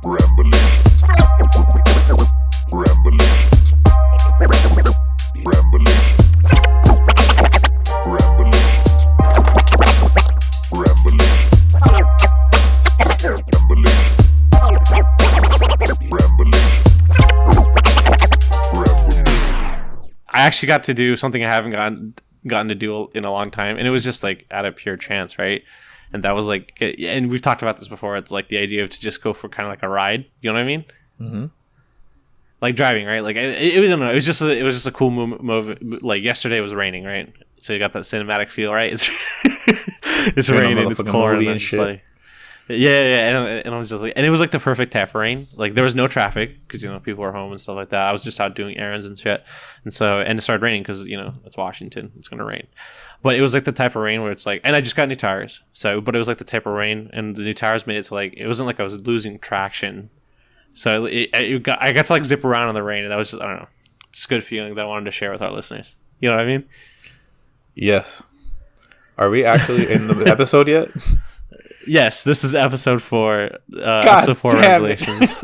Ramblations. Ramblations. Ramblations. I actually got to do something I haven't gotten to do in a long time, and it was just like out of pure chance, right? And that was like, and we've talked about this before. It's like the idea of to just go for kind of like a ride. You know what I mean? Mm-hmm. Like driving, right? Like it was, I don't know. It was just a cool move. Like yesterday it was raining, right? So you got that cinematic feel, right? It's it's raining, it's pouring, and shit. Like, yeah, and I was just like, and it was like the perfect type of rain. Like there was no traffic because people were home and stuff like that. I was just out doing errands and shit, and it started raining because it's Washington, it's gonna rain. But it was like the type of rain where it's like, and I just got new tires, but it was like the type of rain, and the new tires made it to like it wasn't like I was losing traction. So I got to like zip around in the rain, and that was just, I don't know, it's a good feeling that I wanted to share with our listeners. You know what I mean? Yes. Are we actually in the episode yet? Yes, this is episode 4. Episode 4 Ramblations.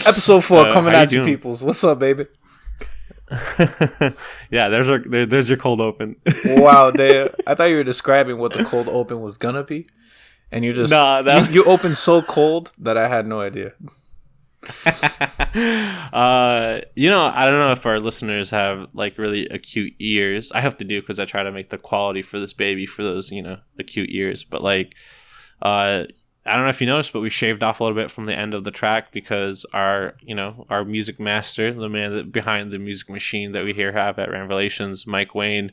Episode 4 coming at you, peoples. What's up, baby? Yeah, there's your cold open. Wow, I thought you were describing what the cold open was gonna be, and you just you opened so cold that I had no idea. I don't know if our listeners have like really acute ears. I have to do because I try to make the quality for this baby for those acute ears. But like, I don't know if you noticed, but we shaved off a little bit from the end of the track because our music master, the man behind the music machine that we have at Ramblations, Mike Wayne,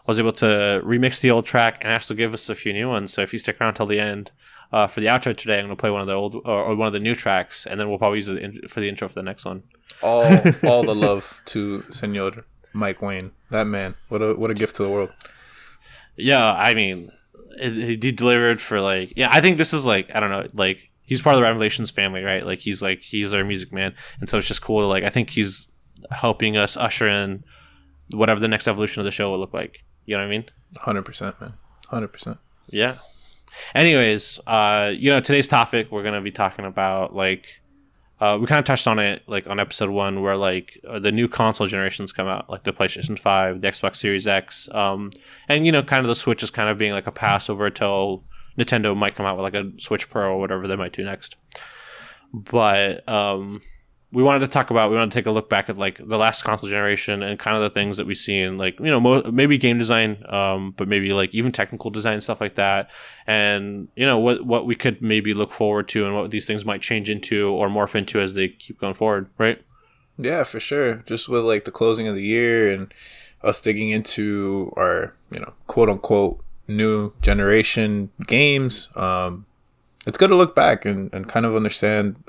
was able to remix the old track and actually give us a few new ones. So if you stick around till the end. For the outro today, I'm going to play one of the old or one of the new tracks, and then we'll probably use it for the intro for the next one. All the love to Senor Mike Wayne. That man, what a gift to the world. Yeah, I mean, he delivered for like, yeah, I think this is like, I don't know, like he's part of the Ramblations family, right? Like he's our music man, and so it's just cool. Like I think he's helping us usher in whatever the next evolution of the show will look like. You know what I mean? 100%, man. 100%. Yeah. Anyways, today's topic we're gonna be talking about like we kind of touched on it like on episode 1 where like the new console generations come out, like the PlayStation 5, the Xbox Series X, and kind of the Switch is kind of being like a passover till Nintendo might come out with like a Switch Pro or whatever they might do next. But we wanted to take a look back at like the last console generation and kind of the things that we see in like, maybe game design, but maybe like even technical design, stuff like that. And, what we could maybe look forward to and what these things might change into or morph into as they keep going forward. Right. Yeah, for sure. Just with like the closing of the year and us digging into our, quote unquote new generation games. It's good to look back and kind of understand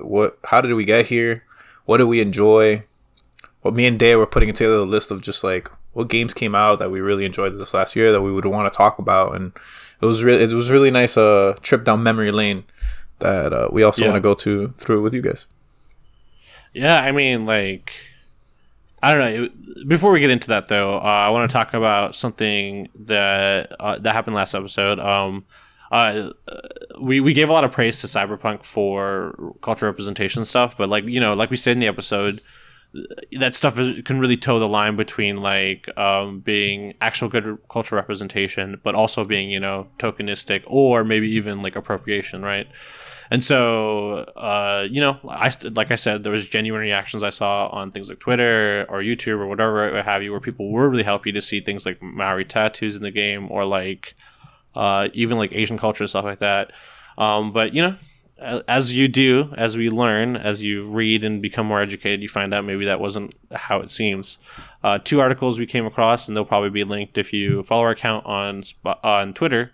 how did we get here? What do we enjoy? Well, me and Daya were putting together a list of just like what games came out that we really enjoyed this last year that we would want to talk about, and it was really nice trip down memory lane that we also want to go through it with you guys. Yeah, I mean, like, I don't know. Before we get into that though, I want to talk about something that happened last episode. We gave a lot of praise to Cyberpunk for cultural representation stuff, but like like we said in the episode, that stuff can really toe the line between like being actual good cultural representation, but also being tokenistic or maybe even like appropriation, right? And so like I said, there was genuine reactions I saw on things like Twitter or YouTube or whatever what have you, where people were really happy to see things like Maori tattoos in the game or like. Even like Asian culture and stuff like that. But as we learn, as you read and become more educated, you find out maybe that wasn't how it seems. 2 articles we came across, and they'll probably be linked if you follow our account on Twitter,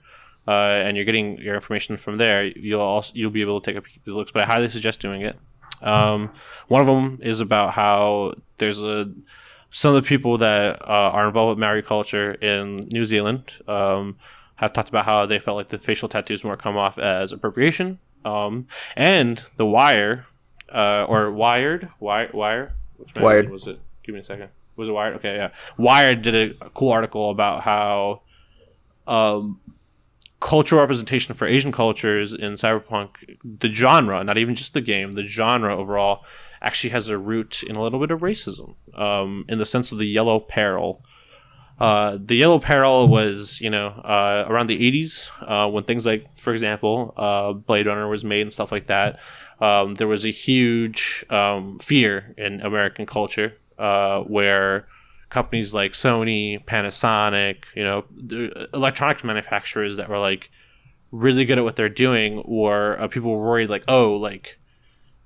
and you're getting your information from there. You'll be able to take a peek at these looks, but I highly suggest doing it. One of them is about how there's some of the people that are involved with Maori culture in New Zealand. Have talked about how they felt like the facial tattoos more come off as appropriation. And The Wire, or Wired? Wired. Was it? Give me a second. Was it Wired? Okay, yeah. Wired did a cool article about how cultural representation for Asian cultures in cyberpunk, the genre, not even just the game, the genre overall, actually has a root in a little bit of racism, in the sense of the yellow peril. The yellow peril was, around the 80s, when things like, for example, Blade Runner was made and stuff like that. There was a huge fear in American culture, where companies like Sony, Panasonic, the electronics manufacturers that were like really good at what they're doing, or people were worried like, oh, like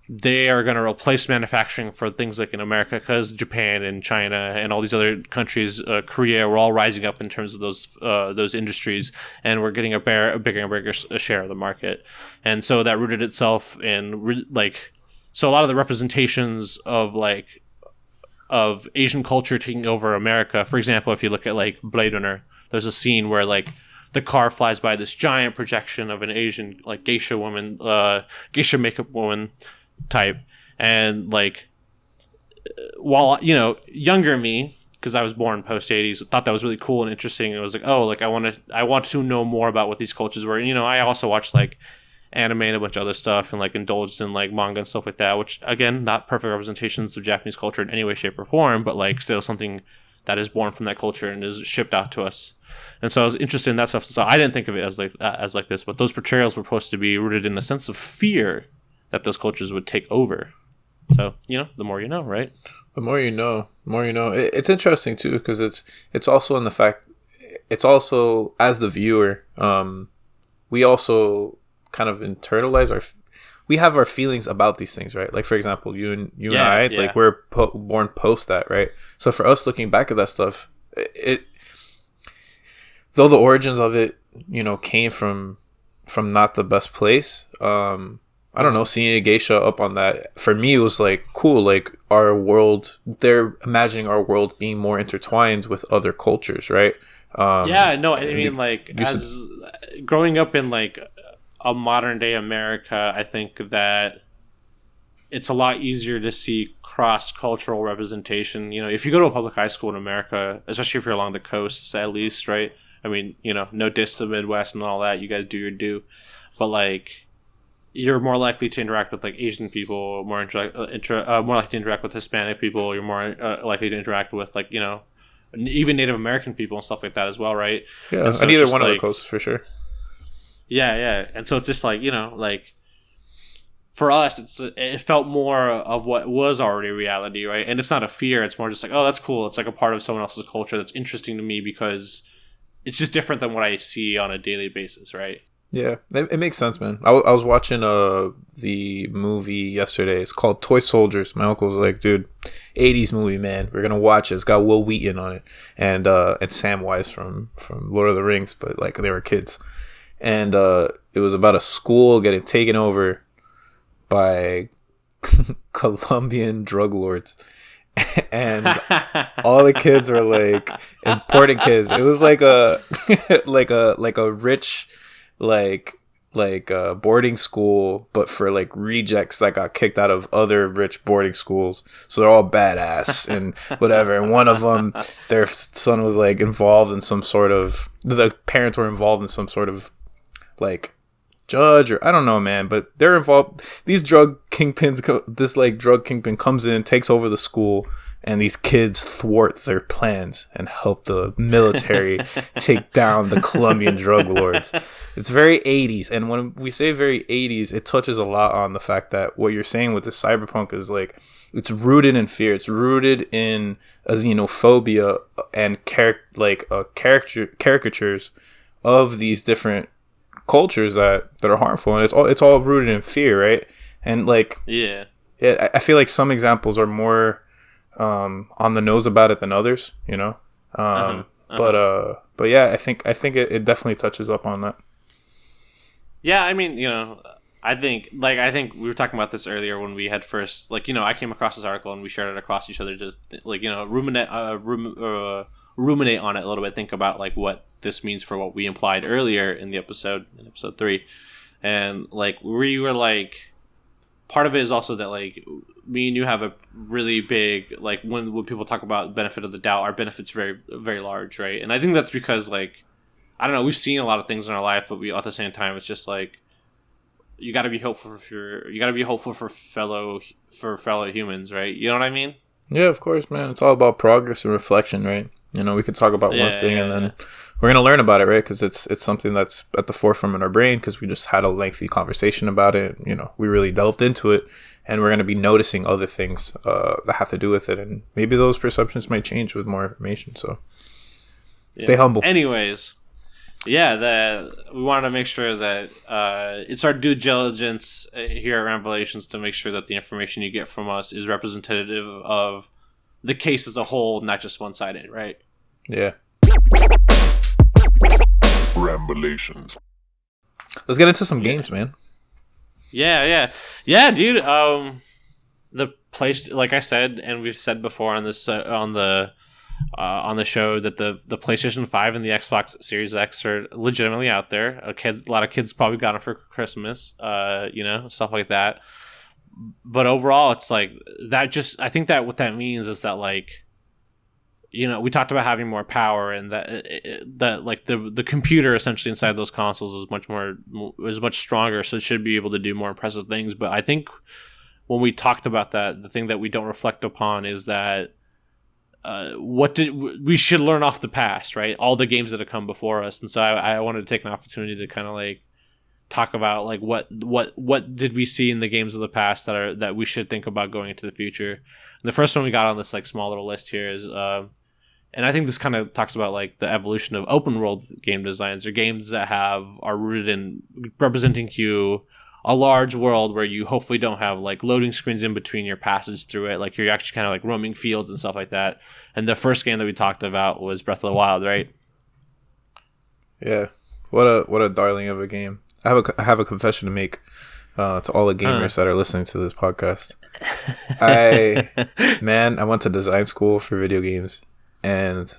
they are going to replace manufacturing for things like in America, because Japan and China and all these other countries, Korea, were all rising up in terms of those industries, and we're getting a bigger and bigger share of the market. And so that rooted itself in so a lot of the representations of Asian culture taking over America. For example, if you look at like Blade Runner, there's a scene where like the car flies by this giant projection of an Asian like geisha makeup woman type, and like while younger me, because I was born post 80s, thought that was really cool and interesting. It was like, oh, like I want to know more about what these cultures were. And, I also watched like anime and a bunch of other stuff, and like indulged in like manga and stuff like that, which again, not perfect representations of Japanese culture in any way, shape, or form, but like still something that is born from that culture and is shipped out to us. And so I was interested in that stuff. So I didn't think of it as like this, but those portrayals were supposed to be rooted in a sense of fear that those cultures would take over. So, the more you know, right? The more you know, It's interesting too, because it's also in the fact, it's also as the viewer, we also kind of internalize we have our feelings about these things, right? Like, for example, you and I, like we're born post that, right? So for us looking back at that stuff, it though the origins of it, came from not the best place. I don't know, seeing a geisha up on that, for me, it was like cool. Like our world, they're imagining our world being more intertwined with other cultures, right? Growing up in like a modern day America, I think that it's a lot easier to see cross-cultural representation. If you go to a public high school in America, especially if you're along the coasts at least, right? I mean, no diss to the Midwest and all that. You guys do your due. But like, you're more likely to interact with like Asian people, more likely to interact with Hispanic people. You're more likely to interact with like, even Native American people and stuff like that as well, right? Yeah, so on either one of the coasts for sure. Yeah. And so it's just like, like for us, it felt more of what was already reality, right? And it's not a fear. It's more just like, oh, that's cool. It's like a part of someone else's culture that's interesting to me because it's just different than what I see on a daily basis, right? Yeah, it makes sense, man. I was watching the movie yesterday. It's called Toy Soldiers. My uncle was like, dude, 80s movie, man. We're going to watch it. It's got Will Wheaton on it. And Samwise from Lord of the Rings, but like they were kids. And it was about a school getting taken over by Colombian drug lords. And all the kids were like important kids. It was like a like a rich like boarding school, but for like rejects that got kicked out of other rich boarding schools. So they're all badass and whatever. And one of them, their son was like involved in some sort of, the parents were involved in some sort of like judge, or I don't know, man, but they're involved. These drug kingpins, this like drug kingpin comes in, takes over the school, and these kids thwart their plans and help the military take down the Colombian drug lords. It's very 80s. And when we say very 80s, it touches a lot on the fact that what you're saying with the cyberpunk is like, it's rooted in fear. It's rooted in a xenophobia and caricatures of these different cultures that are harmful. And it's all rooted in fear, right? And like, yeah, I feel like some examples are more on the nose about it than others, but yeah, I think it definitely touches up on that. Yeah, I mean, I think we were talking about this earlier when we had first, like, I came across this article and we shared it across each other, just like, ruminate on it a little bit, think about like what this means for what we implied earlier in episode 3, and like we were like, part of it is also that like me and you have a really big, like when people talk about benefit of the doubt, our benefit's very, very large, right? And I think that's because like I don't know. We've seen a lot of things in our life, but we at the same time, it's just like you got to be hopeful for fellow humans, right? You know what I mean? Yeah, of course, man. It's all about progress and reflection, right? You know, we could talk about one thing and then we're going to learn about it, right? Because it's something that's at the forefront in our brain because we just had a lengthy conversation about it. You know, we really delved into it and we're going to be noticing other things that have to do with it. And maybe those perceptions might change with more information. So stay humble. Anyways, we wanted to make sure that it's our due diligence here at Ramblations to make sure that the information you get from us is representative of the case as a whole, not just one-sided, right? Yeah. Ramblations. Let's get into some games, man. Yeah, dude. The place, like I said, and we've said before on this on the show, that the PlayStation 5 and the Xbox Series X are legitimately out there. A lot of kids probably got them for Christmas, stuff like that. But overall, it's like that. I think that what that means is that, like, we talked about having more power, and that like the computer essentially inside those consoles is much stronger, so it should be able to do more impressive things. But I think when we talked about that, the thing that we don't reflect upon is that we should learn off the past, right? All the games that have come before us, and so I wanted to take an opportunity to kind of like talk about like what did we see in the games of the past that we should think about going into the future. And the first one we got on this like small little list here is and I think this kind of talks about like the evolution of open world game designs, or games that are rooted in representing you a large world where you hopefully don't have like loading screens in between your passage through it, like you're actually kind of like roaming fields and stuff like that. And the first game that we talked about was Breath of the Wild, right? Yeah, what a darling of a game. I have a confession to make to all the gamers that are listening to this podcast. I went to design school for video games, and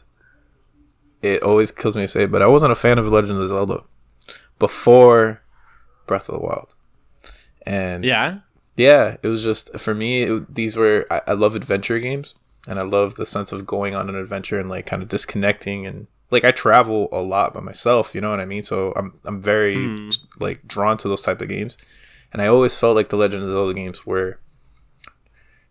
it always kills me to say it, but I wasn't a fan of Legend of Zelda before Breath of the Wild. And yeah, it was just, for me, I love adventure games, and I love the sense of going on an adventure and like kind of disconnecting, and like I travel a lot by myself, you know what I mean? So I'm very like drawn to those type of games. And I always felt like the Legend of Zelda games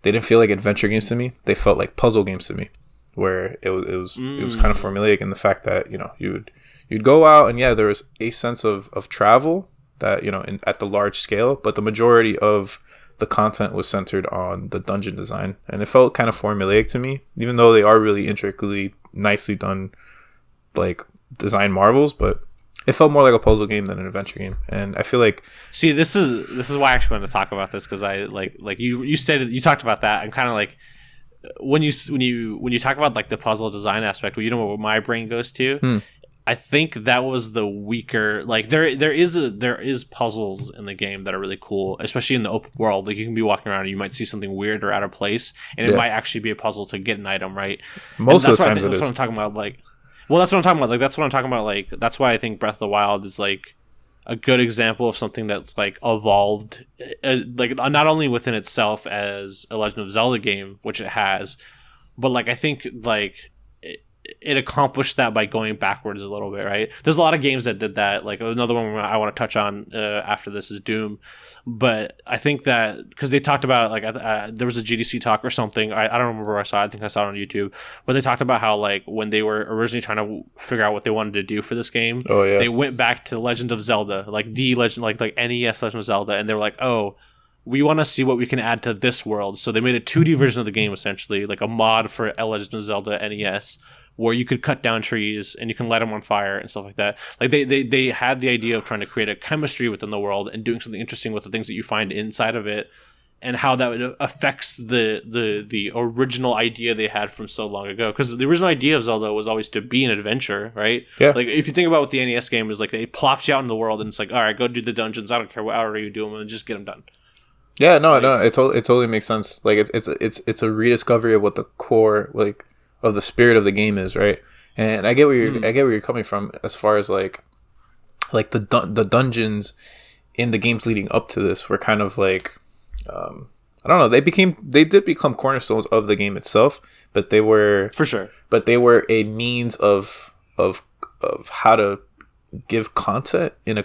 they didn't feel like adventure games to me. They felt like puzzle games to me, where it was kind of formulaic in the fact that, you'd go out and there was a sense of travel that, at the large scale, but the majority of the content was centered on the dungeon design. And it felt kind of formulaic to me, even though they are really intricately, nicely done, like design marvels, but it felt more like a puzzle game than an adventure game. And I feel like, see, this is why I actually wanted to talk about this, because I like you stated, you talked about that, and kind of like when you talk about like the puzzle design aspect, well, you know what my brain goes to. I think that was the weaker. Like there is puzzles in the game that are really cool, especially in the open world. Like you can be walking around and you might see something weird or out of place, and it might actually be a puzzle to get an item, right? Most of the times, that's what I'm talking about. Like, well, that's what I'm talking about. Like that's what I'm talking about. Like that's why I think Breath of the Wild is like a good example of something that's like evolved, like not only within itself as a Legend of Zelda game, which it has, but like I think like it accomplished that by going backwards a little bit, right? There's a lot of games that did that. Like another one I want to touch on after this is Doom. But I think that because they talked about like there was a GDC talk or something. I don't remember where I saw it. I think I saw it on YouTube. But they talked about how like when they were originally trying to figure out what they wanted to do for this game, they went back to Legend of Zelda, like the Legend, like NES Legend of Zelda, and they were like, oh, we want to see what we can add to this world. So they made a 2D version of the game, essentially, like a mod for Legend of Zelda NES, where you could cut down trees and you can light them on fire and stuff like that. Like they had the idea of trying to create a chemistry within the world and doing something interesting with the things that you find inside of it, and how that affects the original idea they had from so long ago. Because the original idea of Zelda was always to be an adventure, right? Yeah. Like if you think about what the NES game is, like it plops you out in the world and it's like, all right, go do the dungeons. I don't care what order you do them, and just get them done. Yeah, no, it totally makes sense. Like it's a rediscovery of what the core like of the spirit of the game is, right? And I get where you're coming from as far as like the dungeons in the games leading up to this were kind of like I don't know, they did become cornerstones of the game itself, but they were for sure. But they were a means of how to give content in a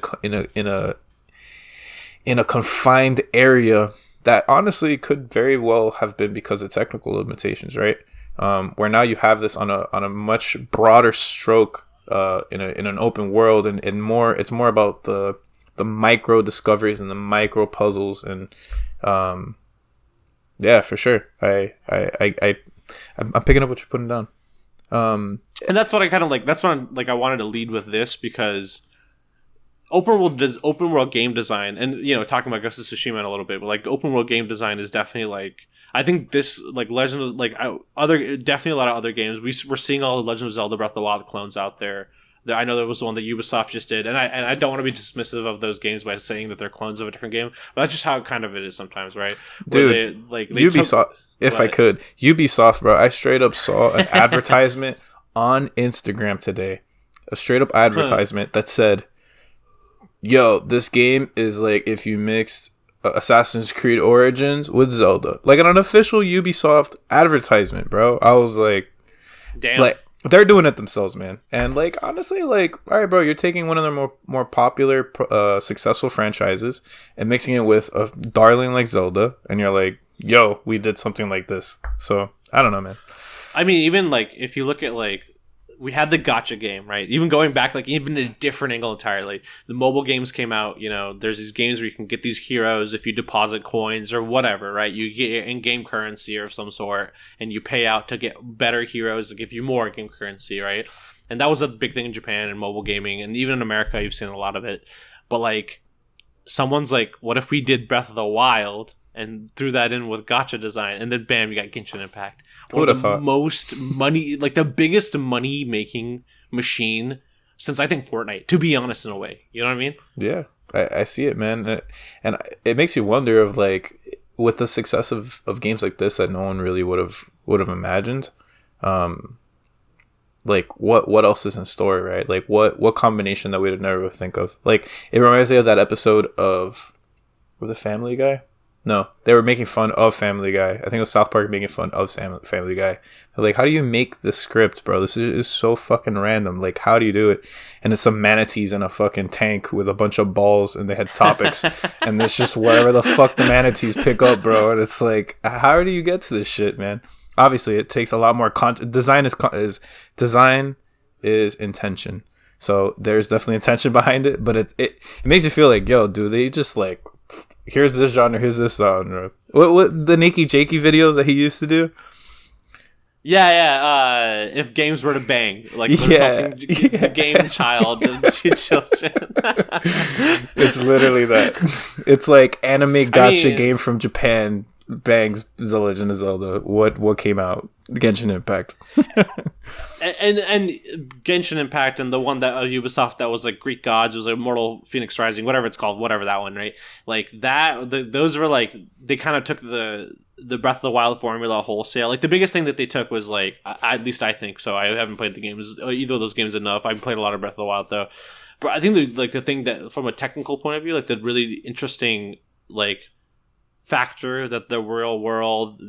confined area that honestly could very well have been because of technical limitations, right? Where now you have this on a much broader stroke, in an open world, and more, it's more about the micro discoveries and the micro puzzles, and yeah, for sure. I'm picking up what you're putting down. And that's what I kind of like. That's what I wanted to lead with this, because open world game design, and talking about Ghost of Tsushima in a little bit, but like open world game design is definitely like, I think this like Legend of definitely a lot of other games. We're seeing all the Legend of Zelda Breath of the Wild clones out there. I know there was the one that Ubisoft just did, and I don't want to be dismissive of those games by saying that they're clones of a different game, but that's just how kind of it is sometimes, right? Dude, they Ubisoft. Ubisoft, bro. I straight up saw an advertisement on Instagram today, a straight up advertisement that said, yo, this game is like if you mixed Assassin's Creed Origins with Zelda. Like an unofficial Ubisoft advertisement, bro. I was like, damn. Like, they're doing it themselves, man. And like, honestly, like, all right, bro, you're taking one of their more popular, successful franchises and mixing it with a darling like Zelda, and you're like, yo, we did something like this. So, I don't know, man. I mean, even like, if you look at like, we had the gacha game, right? Even going back, like even a different angle entirely. The mobile games came out, there's these games where you can get these heroes if you deposit coins or whatever, right? You get in-game currency or of some sort, and you pay out to get better heroes to give you more in-game currency, right? And that was a big thing in Japan and mobile gaming, and even in America, you've seen a lot of it. But like, someone's like, what if we did Breath of the Wild and threw that in with gacha design, and then bam, you got Genshin Impact. One of the most money, like the biggest money making machine since I think Fortnite, to be honest, in a way. You know what I mean? Yeah, I see it, man. And it makes you wonder of like, with the success of games like this that no one really would have imagined, like what else is in store, right? Like what combination that we'd never think of. Like, it reminds me of that episode of, was it Family Guy? No, they were making fun of Family Guy. I think it was South Park making fun of Family Guy. They're like, how do you make the script, bro? This is so fucking random. Like, how do you do it? And it's some manatees in a fucking tank with a bunch of balls, and they had topics. And it's just whatever the fuck the manatees pick up, bro. And it's like, how do you get to this shit, man? Obviously, it takes a lot more content. Design is intention. So there's definitely intention behind it, but it makes you feel like, yo, do they just like, here's this genre, here's this genre. What the Nikki Jakey videos that he used to do? Yeah. If games were to bang, like something, game child to children. It's literally that. It's like anime gacha game from Japan bangs The Legend of Zelda. What came out? Genshin Impact. and Genshin Impact, and the one that Ubisoft that was like Greek Gods, it was like Immortal Phoenix Rising, whatever it's called, whatever that one, right? Like that, those were like, they kind of took the Breath of the Wild formula wholesale. Like the biggest thing that they took was like, at least I think so. I haven't played the games, either of those games enough. I've played a lot of Breath of the Wild though, but I think the thing that from a technical point of view, like the really interesting like factor that the real world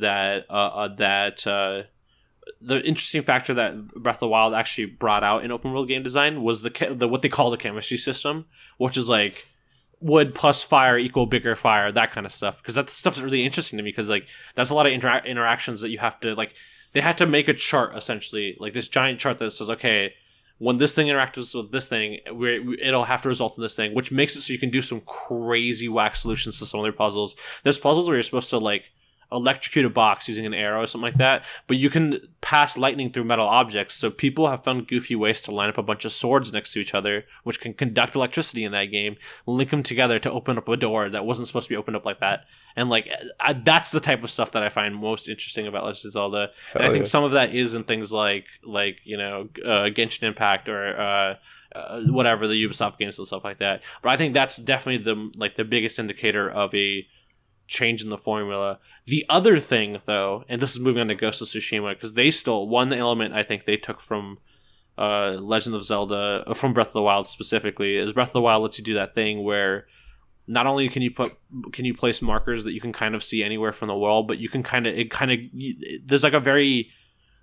the interesting factor that Breath of the Wild actually brought out in open world game design was the what they call the chemistry system, which is like wood plus fire equal bigger fire, that kind of stuff. Because that stuff's really interesting to me, because like that's a lot of interactions that you have to like. They had to make a chart essentially, like this giant chart that says, okay, when this thing interacts with this thing, it'll have to result in this thing, which makes it so you can do some crazy whack solutions to some of their puzzles. There's puzzles where you're supposed to like electrocute a box using an arrow or something like that, but you can pass lightning through metal objects. So people have found goofy ways to line up a bunch of swords next to each other, which can conduct electricity in that game, link them together to open up a door that wasn't supposed to be opened up like that. And like that's the type of stuff that I find most interesting about Legend of Zelda. And I think some of that is in things like Genshin Impact or whatever, the Ubisoft games and stuff like that. But I think that's definitely the biggest indicator of a change in the formula. The other thing, though, and this is moving on to Ghost of Tsushima, because they stole one element I think they took from Legend of Zelda, from Breath of the Wild specifically, is Breath of the Wild lets you do that thing where not only can you place markers that you can kind of see anywhere from the world, but you can there's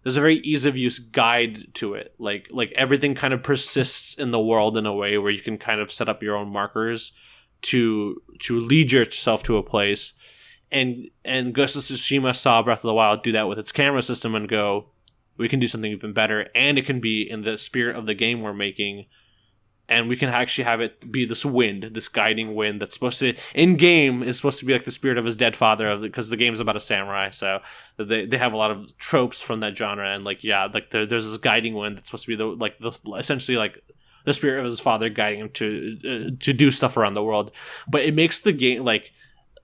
there's a very ease of use guide to it. Like everything kind of persists in the world in a way where you can kind of set up your own markers to lead yourself to a place. And Ghost of Tsushima saw Breath of the Wild do that with its camera system and go, we can do something even better, and it can be in the spirit of the game we're making, and we can actually have it be this wind, this guiding wind that's supposed to, in game, is supposed to be like the spirit of his dead father, because the game's about a samurai, so they have a lot of tropes from that genre, and like there's this guiding wind that's supposed to be essentially like the spirit of his father guiding him to do stuff around the world. But it makes the game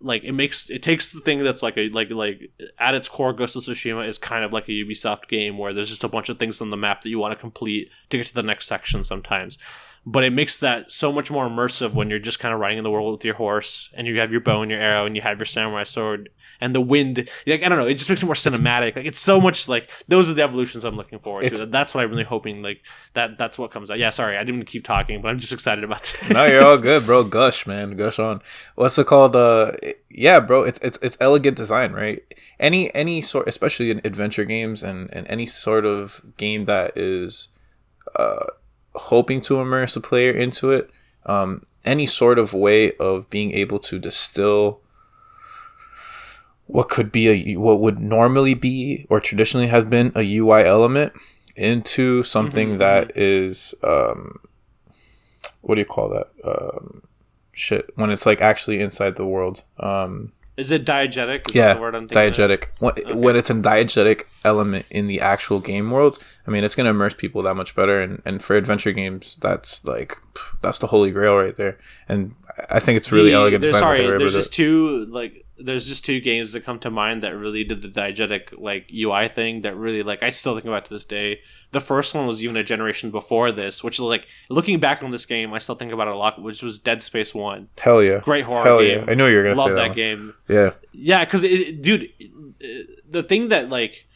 it takes the thing that's like at its core, Ghost of Tsushima is kind of like a Ubisoft game where there's just a bunch of things on the map that you want to complete to get to the next section sometimes. But it makes that so much more immersive when you're just kind of riding in the world with your horse, and you have your bow and your arrow, and you have your samurai sword, and the wind. Like, I don't know, it just makes it more cinematic. Like, it's so much like, those are the evolutions I'm looking forward to. That's what I'm really hoping, like, that's what comes out. Yeah, sorry, I didn't mean to keep talking, but I'm just excited about this. No, you're all good, bro. Gush, man. Gush on. What's it called? Yeah, bro, it's elegant design, right? Any sort, especially in adventure games and any sort of game that is hoping to immerse the player into it, any sort of way of being able to distill what would normally be or traditionally has been a UI element into something that is what do you call that, when it's like actually inside the world. Is it diegetic? Is that the word I'm thinking diegetic. When it's a diegetic element in the actual game world, I mean, it's going to immerse people that much better. And for adventure games, that's the holy grail right there. And I think it's really elegant design. There's just two games that come to mind that really did the diegetic like UI thing that really, like, I still think about to this day. The first one was even a generation before this, which is like, looking back on this game, I still think about it a lot, which was Dead Space 1. Hell yeah. Great horror game. Yeah. I know you were going to say that. Love that game. Yeah. Yeah, because, dude, the thing that, like,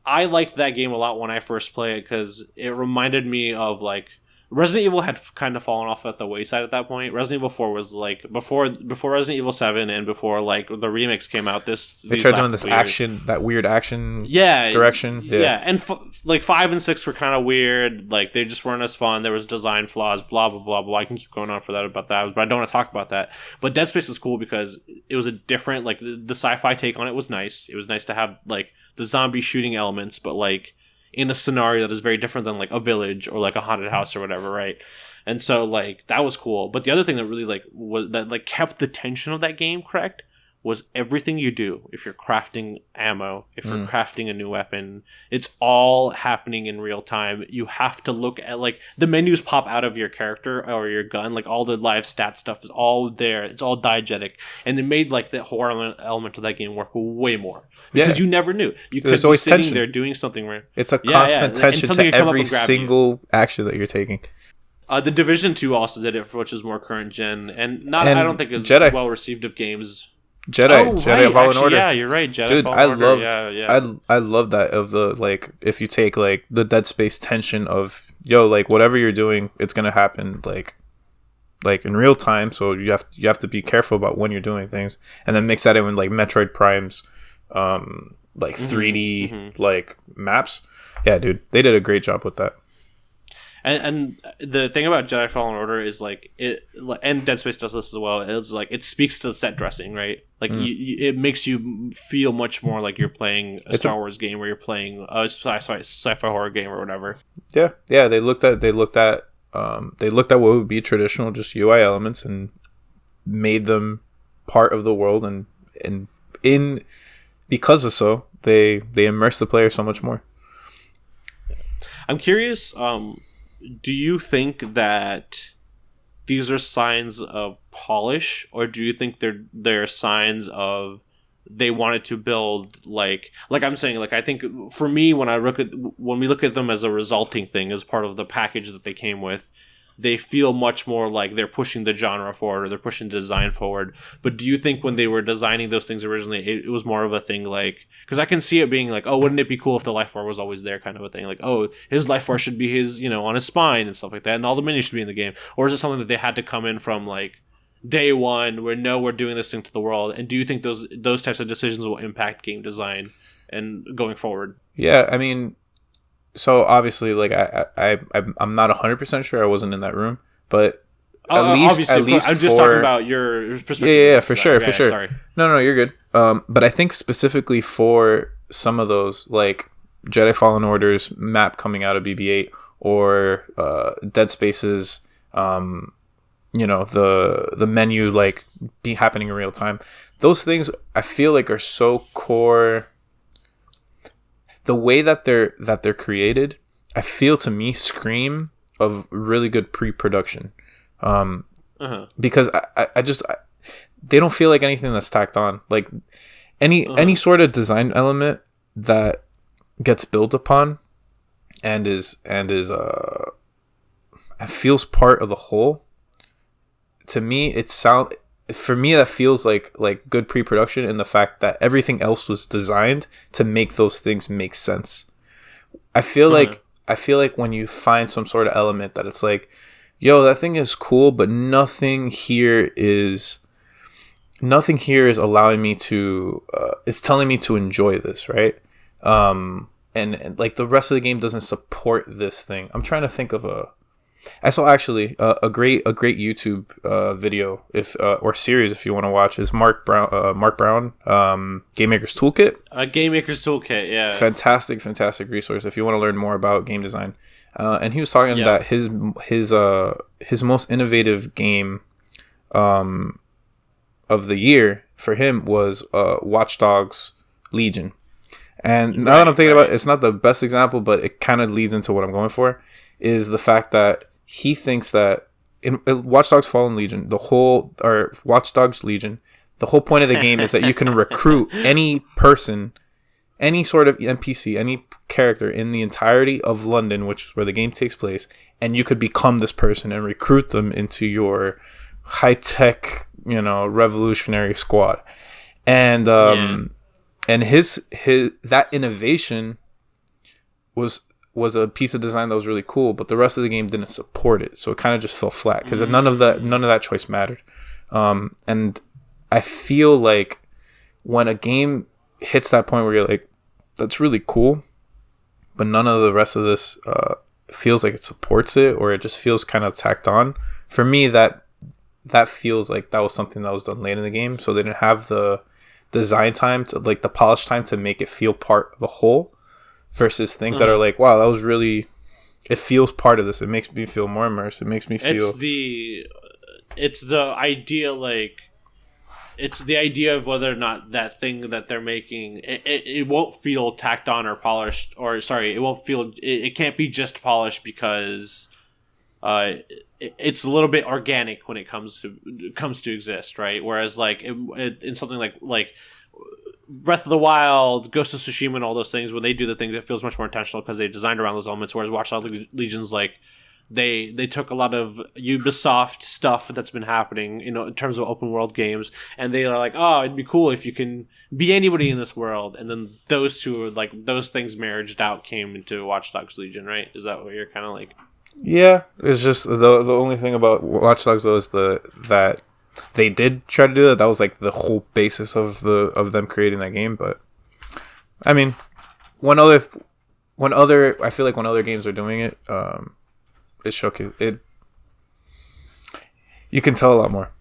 I liked that game a lot when I first played it because it reminded me of, like, Resident Evil had kind of fallen off at the wayside at that point. Resident Evil 4 was like before Resident Evil 7 and before like the remakes came out. They tried doing this weird action direction. Yeah, and like 5 and 6 were kind of weird. Like they just weren't as fun. There was design flaws. Blah blah blah blah. I can keep going on about that, but I don't want to talk about that. But Dead Space was cool because it was a different, like the sci-fi take on it was nice. It was nice to have like the zombie shooting elements, but like in a scenario that is very different than like a village or like a haunted house or whatever, right? And so like that was cool. But the other thing that really like was that like kept the tension of that game correct was everything you do. If you're crafting ammo, if you're crafting a new weapon, it's all happening in real time. You have to look at like the menus pop out of your character or your gun, like all the live stat stuff is all there. It's all diegetic, and it made like the horror element of that game work way more because you never knew you could be sitting tension there doing something where it's a constant tension to every single action that you're taking. The Division 2 also did it, which is more current gen, and I don't think is well received of games. Jedi Fallen Order. Yeah, you're right. Jedi Dude, Fallen Order. I love that of the like if you take like the Dead Space tension of like whatever you're doing, it's gonna happen like in real time. So you have to be careful about when you're doing things, and then mix that in with like Metroid Prime's like 3D like maps. Yeah, dude, they did a great job with that. And the thing about Jedi Fallen Order is like it, and Dead Space does this as well. It's like it speaks to set dressing, right? Like it makes you feel much more like you're playing a Star Wars game, or you're playing a sci-fi horror game, or whatever. Yeah. They looked at what would be traditional just UI elements and made them part of the world, and because of so they immerse the player so much more. I'm curious. Do you think that these are signs of polish, or do you think they're signs of they wanted to build like I'm saying, like I think for me when we look at them as a resulting thing, as part of the package that they came with, they feel much more like they're pushing the genre forward or they're pushing design forward. But do you think when they were designing those things originally, it was more of a thing like, because I can see it being like, oh, wouldn't it be cool if the life bar was always there kind of a thing? Like, oh, his life bar should be his, on his spine and stuff like that, and all the menus should be in the game. Or is it something that they had to come in from like day one where no, we're doing this thing to the world? And do you think those types of decisions will impact game design and going forward? Yeah, I mean, So obviously, like I'm not 100% sure. I wasn't in that room, but Obviously, at least I'm just talking about your perspective. Yeah, for sure, okay, for sure. Sorry. No, you're good. But I think specifically for some of those, like Jedi Fallen Order's map coming out of BB-8 or Dead Space's, the menu like be happening in real time. Those things I feel like are so core. The way that they're created, I feel to me scream of really good pre-production. Because they don't feel like anything that's tacked on. Like any sort of design element that gets built upon and is feels part of the whole. To me, for me that feels like good pre-production in the fact that everything else was designed to make those things make sense. I feel like when you find some sort of element that it's like, yo, that thing is cool, but nothing here is allowing me to is telling me to enjoy this, right? And like the rest of the game doesn't support this thing. I'm trying to think of I saw actually a great YouTube video or series if you want to watch is Mark Brown Game Maker's Toolkit. Game Maker's Toolkit, yeah. Fantastic resource if you want to learn more about game design. And he was talking that his most innovative game of the year for him was Watch Dogs Legion. And now that I'm thinking about it, it's not the best example, but it kind of leads into what I'm going for, is the fact that he thinks that in Watch Dogs Legion, the whole point of the game is that you can recruit any person, any sort of NPC, any character in the entirety of London, which is where the game takes place, and you could become this person and recruit them into your high-tech, revolutionary squad. And and his that innovation was a piece of design that was really cool, but the rest of the game didn't support it, so it kind of just fell flat because none of that choice mattered. And I feel like when a game hits that point where you're like, that's really cool, but none of the rest of this feels like it supports it, or it just feels kind of tacked on. For me, that feels like that was something that was done late in the game, so they didn't have the design time to, like, the polish time to make it feel part of the whole, versus things that are like, wow, that was really, it feels part of this. It makes me feel more immersed. It makes me feel. It's the idea, like, it's the idea of whether or not that thing that they're making, it won't feel tacked on or polished, or sorry, it won't feel, it can't be just polished because it's a little bit organic when it comes to exist, right? Whereas like in something like Breath of the Wild, Ghost of Tsushima, and all those things, when they do the thing, that feels much more intentional because they designed around those elements. Whereas Watch Dogs Legion's like, they took a lot of Ubisoft stuff that's been happening, in terms of open world games, and they are like, oh, it'd be cool if you can be anybody in this world. And then those two, like, those things married out came into Watch Dogs Legion, right? Is that what you're kind of like? Yeah, it's just the only thing about Watch Dogs though is that they did try to do that. That was like the whole basis of them creating that game. But I mean, I feel like when other games are doing it, it showcase it. You can tell a lot more.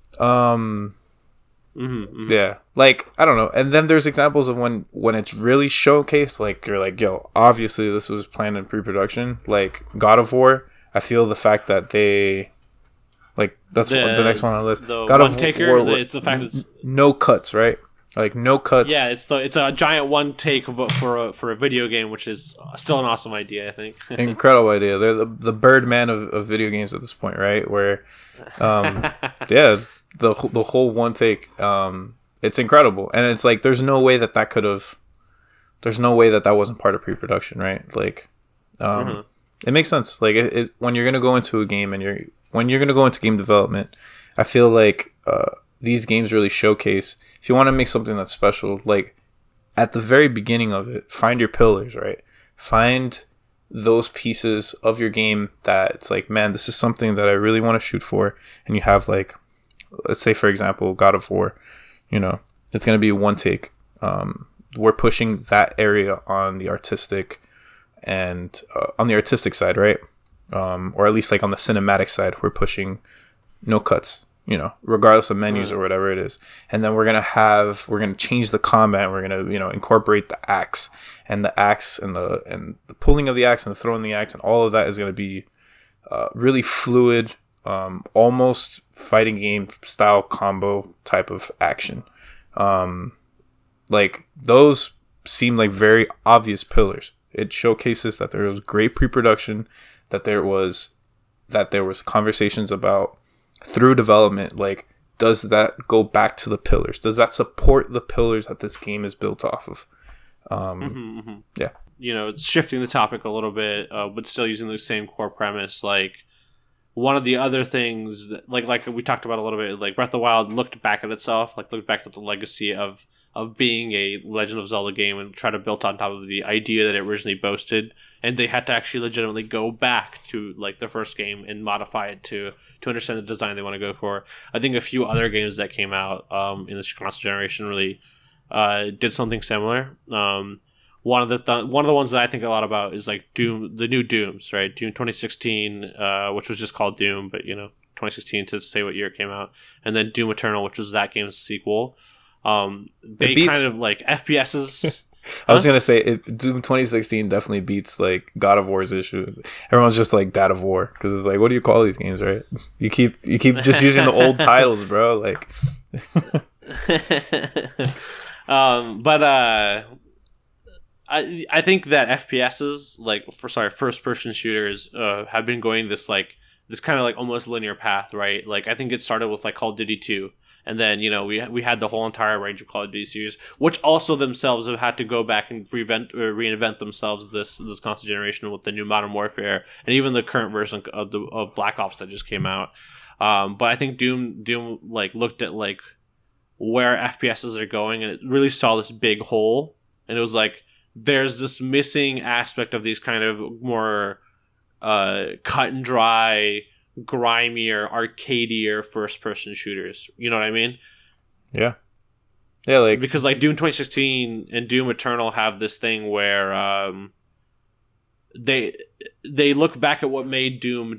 Yeah, like, I don't know. And then there's examples of when it's really showcased, like, you're like, yo, obviously this was planned in pre-production. Like God of War, I feel the fact that they, like, that's the next one on the list. The God one of taker. War, It's the fact that it's no cuts, right? Like, no cuts. Yeah, it's a giant one take for a video game, which is still an awesome idea, I think. Incredible idea. They're the Birdman of video games at this point, right? Where, yeah, the whole one take, it's incredible, and it's like there's no way that wasn't part of pre-production, right? Like, it makes sense. Like, when you're gonna go into a game and when you're gonna go into game development, I feel like these games really showcase, if you want to make something that's special, like, at the very beginning of it, find your pillars, right? Find those pieces of your game that it's like, man, this is something that I really want to shoot for. And you have, like, let's say, for example, God of War, it's going to be one take. We're pushing that area on the artistic and on the artistic side, right? Or at least like on the cinematic side, we're pushing no cuts, regardless of menus or whatever it is. And then we're gonna change the combat. We're gonna incorporate the axe and the pulling of the axe and the throwing the axe, and all of that is gonna be really fluid, almost fighting game style combo type of action. Like those seem like very obvious pillars. It showcases that there was great pre-production, that there was conversations about through development. Like, does that go back to the pillars? Does that support the pillars that this game is built off of? Yeah. It's shifting the topic a little bit, but still using the same core premise. Like, one of the other things that, like we talked about a little bit, like Breath of the Wild looked back at itself, like looked back at the legacy of being a Legend of Zelda game and try to build on top of the idea that it originally boasted, and they had to actually legitimately go back to like the first game and modify it to understand the design they want to go for. I think a few other games that came out in this console generation really did something similar. One of the ones that I think a lot about is like Doom, the new Dooms, right? Doom 2016, which was just called Doom, but 2016 to say what year it came out, and then Doom Eternal, which was that game's sequel. They kind of like FPSs. I was gonna say Doom 2016 definitely beats like God of War's issue. Everyone's just like Dad of War because it's like, what do you call these games, right? You keep just using the old titles, bro. Like, I think that FPSs, like first person shooters, have been going this kind of like almost linear path, right? Like I think it started with like Call of Duty 2. And then, we had the whole entire range of Call of Duty series, which also themselves have had to go back and reinvent themselves this console generation with the new Modern Warfare and even the current version of Black Ops that just came out. But I think Doom like looked at like where FPSs are going, and it really saw this big hole. And it was like, there's this missing aspect of these kind of more cut and dry, grimier, arcadier first-person shooters. You know what I mean? Yeah, like because like Doom 2016 and Doom Eternal have this thing where they look back at what made Doom,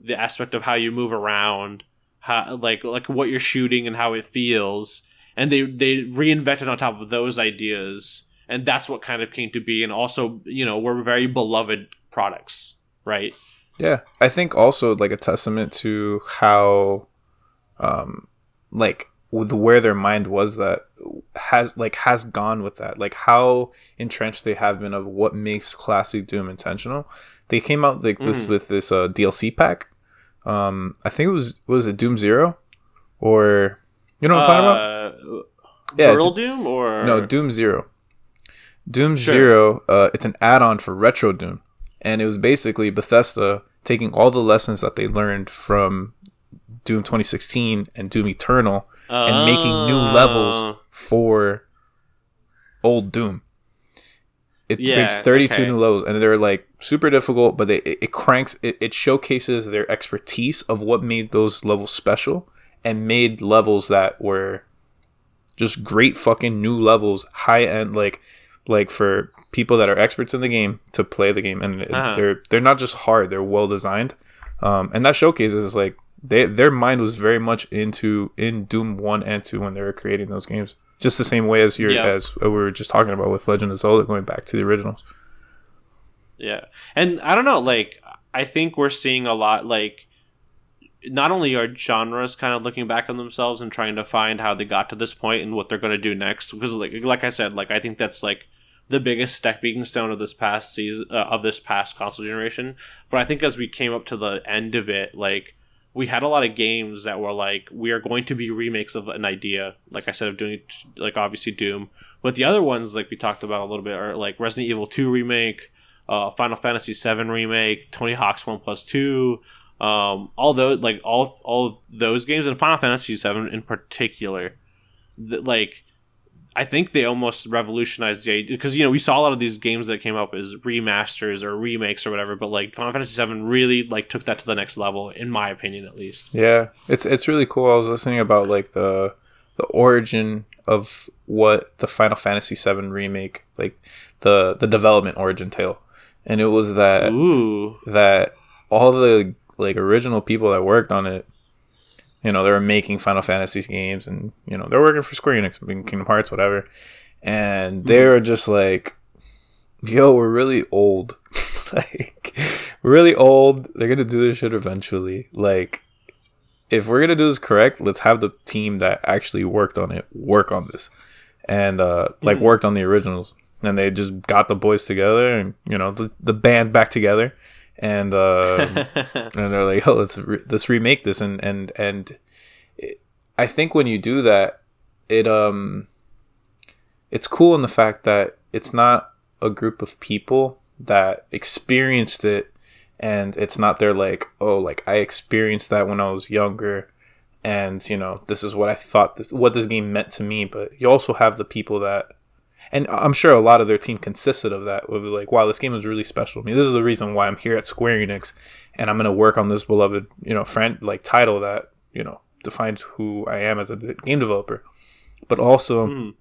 the aspect of how you move around, how like what you're shooting and how it feels, and they reinvented on top of those ideas, and that's what kind of came to be, and also were very beloved products, right? Yeah, I think also like a testament to how, like where their mind was that has gone with that, like how entrenched they have been of what makes classic Doom intentional. They came out like this with this DLC pack. I think it was it Doom Zero, or what I'm talking about? Yeah, Brutal Doom or no Doom Zero. Doom Sure. Zero. It's an add-on for Retro Doom. And it was basically Bethesda taking all the lessons that they learned from Doom 2016 and Doom Eternal and making new levels for old Doom. It brings 32 new levels, and they're like super difficult, but it showcases their expertise of what made those levels special and made levels that were just great fucking new levels, high end, like for people that are experts in the game to play the game, and they're not just hard, they're well designed, and that showcases like their mind was very much in Doom 1 and 2 when they were creating those games, just the same way as as we were just talking about with Legend of Zelda, going back to the originals. Yeah, and I don't know, like I think we're seeing a lot, like not only are genres kind of looking back on themselves and trying to find how they got to this point and what they're going to do next, because like I said, like I think that's like the biggest stepping stone of this past season, of this past console generation. But I think as we came up to the end of it, like we had a lot of games that were like, we are going to be remakes of an idea, like I said, of doing like obviously Doom, but the other ones like we talked about a little bit are like Resident Evil 2 remake, Final Fantasy 7 remake, Tony Hawk's 1+2, all those, like all those games, and Final Fantasy 7 in particular, like I think they almost revolutionized the idea, because we saw a lot of these games that came up as remasters or remakes or whatever, but like Final Fantasy 7 really like took that to the next level, in my opinion at least. Yeah, it's really cool. I was listening about like the origin of what the Final Fantasy 7 remake, like the development origin tale, and it was that all the like original people that worked on it, you know, they were making Final Fantasy games, and you know, they're working for Square Enix, making Kingdom Hearts, whatever, and they were just like, "Yo, we're really old. Like, we're really old. They're gonna do this shit eventually. Like, if we're gonna do this correct, let's have the team that actually worked on it work on this, and like worked on the originals." And they just got the boys together, and you know, the band back together, and they're like, "Oh, let's remake this." And I think when you do that, it's cool in the fact that it's not a group of people that experienced it, and it's not they're like, "Oh, like I experienced that when I was younger, and you know, this is what I thought what this game meant to me." But you also have the people that, and I'm sure a lot of their team consisted of that, with like, "Wow, this game is really special to me. This is the reason why I'm here at Square Enix, and I'm gonna work on this beloved, you know, friend like title that, you know, defines who I am as a game developer." But also,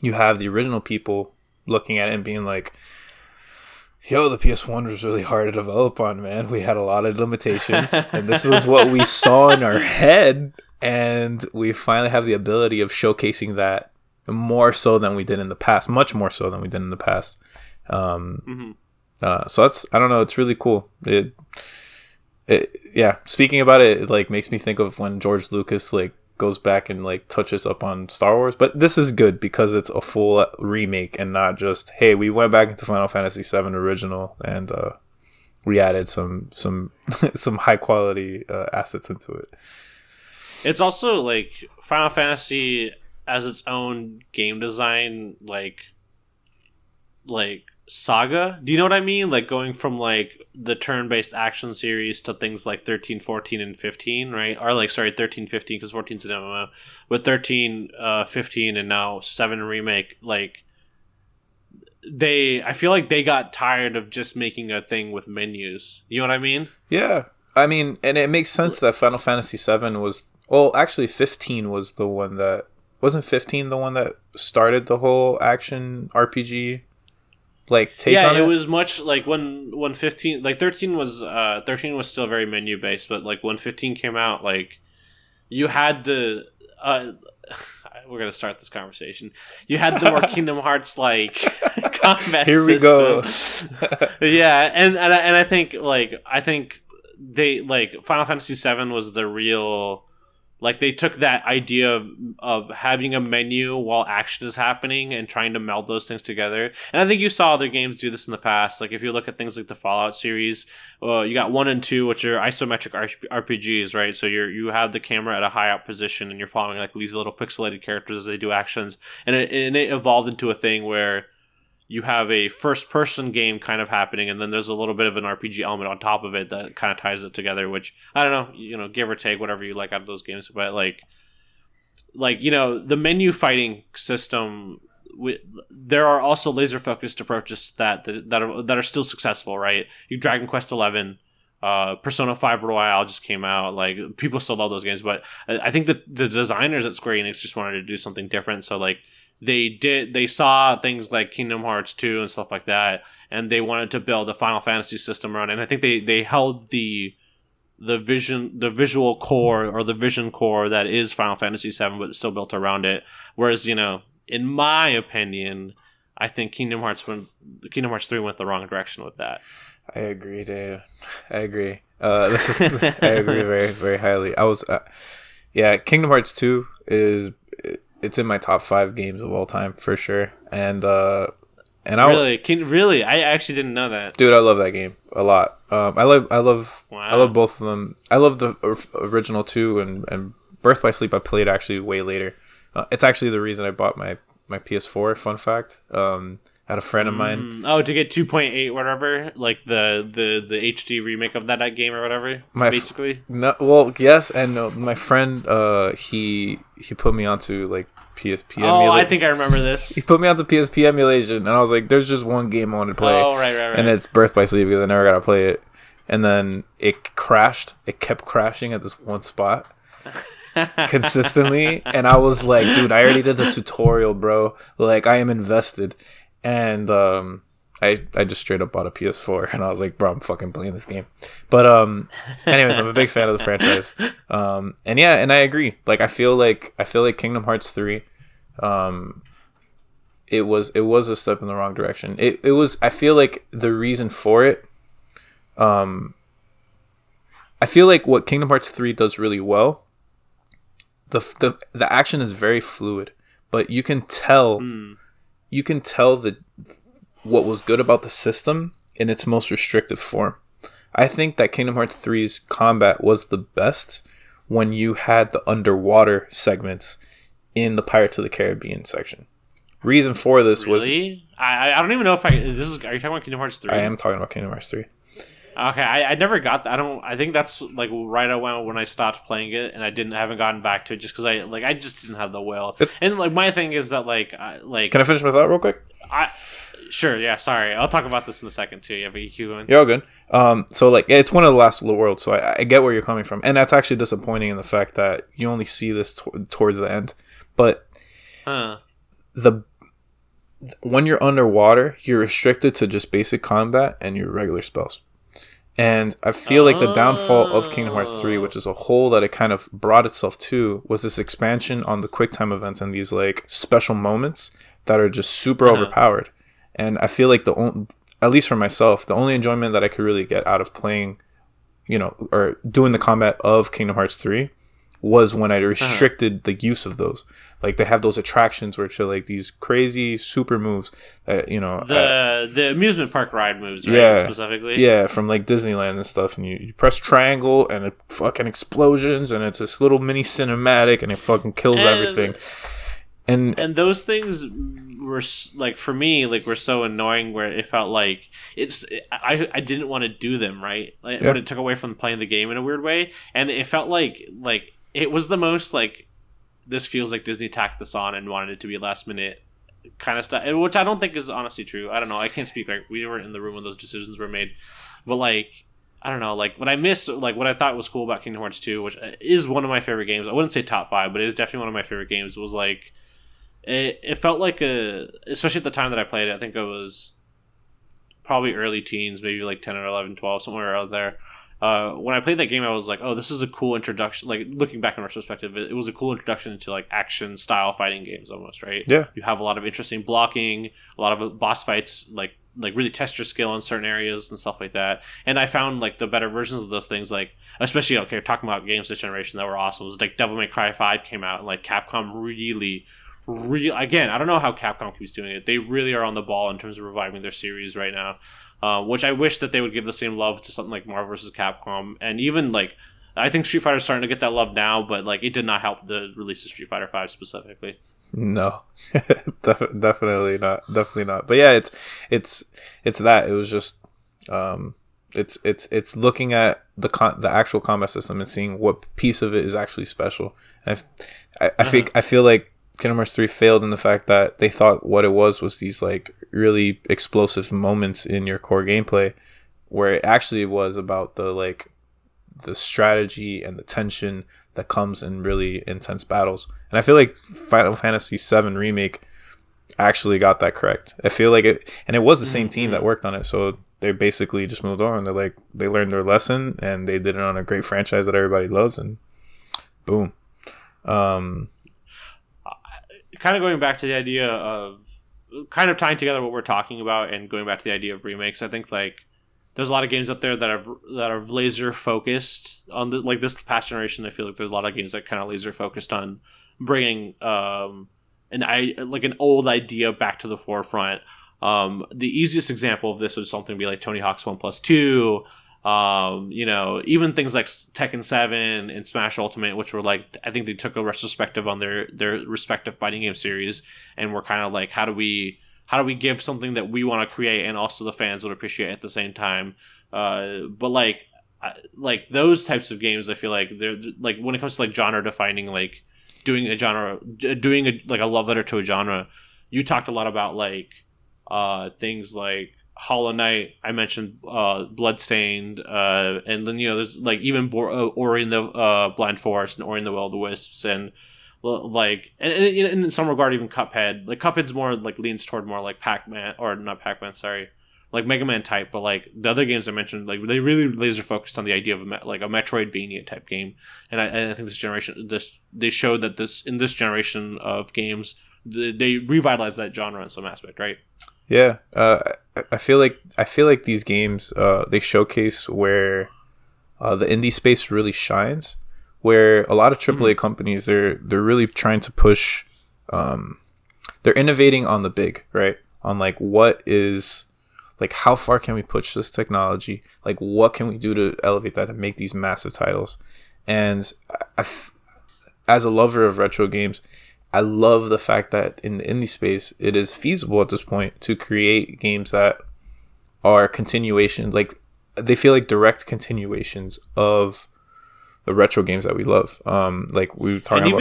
you have the original people looking at it and being like, "Yo, the PS1 was really hard to develop on, man. We had a lot of limitations, and this was what we saw in our head, and we finally have the ability of showcasing that more so than we did in the past, much more so than we did in the past." So that's, I don't know, it's really cool. Yeah. Speaking about it, it like makes me think of when George Lucas like goes back and like touches up on Star Wars, but this is good because it's a full remake and not just, hey, we went back into Final Fantasy VII original and we added some some high quality assets into it. It's also like Final Fantasy as its own game design like saga. Do you know what I mean? Like going from like the turn-based action series to things like 13, 14, and 15, right? Or like, sorry, 13, 15, because 14's an MMO. With 13, 15, and now 7 remake, like I feel like they got tired of just making a thing with menus. You know what I mean? Yeah. I mean, and it makes sense that Final Fantasy VII was, well, actually 15 was the one that, wasn't 15 the one that started the whole action RPG like take on it? Yeah, it was much like when 15, like 13 was still very menu based, but like when 15 came out, like you had the we're gonna start this conversation. You had the more Kingdom Hearts like combat Here we system. go. Yeah, and I think they like Final Fantasy VII was the real. Like, they took that idea of having a menu while action is happening and trying to meld those things together. And I think you saw other games do this in the past. Like, if you look at things like the Fallout series, you got 1 and 2, which are isometric RPGs, right? So you have the camera at a high up position and you're following, like, these little pixelated characters as they do actions. And it evolved into a thing where you have a first-person game kind of happening, and then there's a little bit of an RPG element on top of it that kind of ties it together, which, I don't know, you know, give or take, whatever you like out of those games. But, like you know, the menu fighting system, there are also laser-focused approaches that are still successful, right? Dragon Quest XI, Persona 5 Royale just came out. Like, people still love those games, but I think that the designers at Square Enix just wanted to do something different, so, like, they saw things like Kingdom Hearts 2 and stuff like that, and they wanted to build a Final Fantasy system around it. And I think they held the visual core or the vision core that is Final Fantasy 7, but still built around it. Whereas, you know, in my opinion, I think Kingdom Hearts 3 went the wrong direction with that. I agree, Dave. I agree. I agree very, very highly. I was, Kingdom Hearts 2 it's in my top 5 games of all time for sure. And I really, I actually didn't know that. Dude, I love that game a lot. I love both of them. I love the original 2 and Birth by Sleep. I played actually way later. It's actually the reason I bought my PS4. Fun fact. Had a friend of mine. To get 2.8 whatever, like the HD remake of that game or whatever. Basically. Yes, and no, my friend he put me onto like PSP. Oh, I think I remember this. He put me onto PSP emulation, and I was like, "There's just one game I want to play." Oh, right. And it's Birth by Sleep because I never got to play it. And then it crashed. It kept crashing at this one spot consistently, and I was like, "Dude, I already did the tutorial, bro. Like, I am invested." And I just straight up bought a PS4 and I was like, bro, I'm fucking playing this game. But anyways, I'm a big fan of the franchise. And yeah, and I agree. Like I feel like Kingdom Hearts 3 it was a step in the wrong direction. It was, I feel like the reason for it, I feel like what Kingdom Hearts 3 does really well, the action is very fluid, but you can tell that what was good about the system in its most restrictive form. I think that Kingdom Hearts 3's combat was the best when you had the underwater segments in the Pirates of the Caribbean section. Reason for this was... Really? I don't even know if are you talking about Kingdom Hearts 3? I am talking about Kingdom Hearts 3. Okay, I never got that. I think that's like right around when I stopped playing it, and I haven't gotten back to it just because I just didn't have the will. And like my thing is that can I finish my thought real quick? Sure, yeah. Sorry, I'll talk about this in a second too. Yeah, but you keep going. You're all good. So like it's one of the last of the world, so I get where you're coming from, and that's actually disappointing in the fact that you only see this towards the end. But when you're underwater, you're restricted to just basic combat and your regular spells. And I feel like the downfall of Kingdom Hearts 3, which is a hole that it kind of brought itself to, was this expansion on the quick time events and these like special moments that are just super overpowered. And I feel like at least for myself, the only enjoyment that I could really get out of playing, or doing the combat of Kingdom Hearts 3 was when I restricted the use of those. Like they have those attractions which are like these crazy super moves that the amusement park ride moves, right? Yeah, specifically. Yeah, from like Disneyland and stuff, and you press triangle and it fucking explosions and it's this little mini cinematic and it fucking kills everything. And those things were like for me were so annoying where it felt like I didn't want to do them, right? But it took away from playing the game in a weird way, and it felt like it was the most like this feels like Disney tacked this on and wanted it to be last minute kind of stuff, which I don't think is honestly true. I don't know. I can't speak. We weren't in the room when those decisions were made, but I don't know. What I miss, what I thought was cool about Kingdom Hearts 2, which is one of my favorite games. I wouldn't say top 5, but it is definitely one of my favorite games. Was it felt like especially at the time that I played it. I think it was probably early teens, maybe 10 or 11, 12, somewhere out there. When I played that game, I was like, oh, this is a cool introduction. Looking back in retrospective, it was a cool introduction into action style fighting games almost, right? Yeah. You have a lot of interesting blocking, a lot of boss fights, really test your skill in certain areas and stuff like that. And I found the better versions of those things, especially talking about games this generation that were awesome, was Devil May Cry 5 came out, and Capcom really, again, I don't know how Capcom keeps doing it. They really are on the ball in terms of reviving their series right now. Which I wish that they would give the same love to something like Marvel vs. Capcom. And even, I think Street Fighter's starting to get that love now, but, it did not help the release of Street Fighter 5 specifically. No. Definitely not. Definitely not. But yeah, it's that. It was just, it's looking at the actual combat system and seeing what piece of it is actually special. And I feel like Kingdom Hearts 3 failed in the fact that they thought what it was these really explosive moments in your core gameplay, where it actually was about the strategy and the tension that comes in really intense battles. And I feel like Final Fantasy VII Remake actually got that correct. I feel like it was the same team that worked on it, so they basically just moved on. They learned their lesson and they did it on a great franchise that everybody loves, and boom. Kind of going back to the idea of kind of tying together what we're talking about and going back to the idea of remakes, I think there's a lot of games out there that are laser focused on this past generation. I feel like there's a lot of games that kind of laser focused on bringing an old idea back to the forefront. The easiest example of this would something be like Tony Hawk's 1+2. Even things like Tekken 7 and Smash Ultimate, which were I think they took a retrospective on their respective fighting game series and were kind of how do we give something that we want to create and also the fans would appreciate at the same time. But those types of games, I feel like they're when it comes to genre defining, doing a love letter to a genre. You talked a lot about things like Hollow Knight. I mentioned Bloodstained, and then there's even Ori and the Blind Forest and Ori and the Will of the Wisps, and and in some regard even Cuphead. Cuphead's more leans toward more Pac-Man, or not Pac-Man, sorry, like Mega Man type, but like the other games I mentioned, like they really laser focused on the idea of like a Metroidvania type game, and I think they showed that in this generation of games they revitalized that genre in some aspect, right? Yeah, I feel like these games they showcase where the indie space really shines, where a lot of AAA companies they're really trying to push, they're innovating on the big, right? On like what is like how far can we push this technology? Like what can we do to elevate that and make these massive titles? And as a lover of retro games, I love the fact that in the indie space, it is feasible at this point to create games that are continuations. Like they feel like direct continuations of the retro games that we love. Like we were talking about,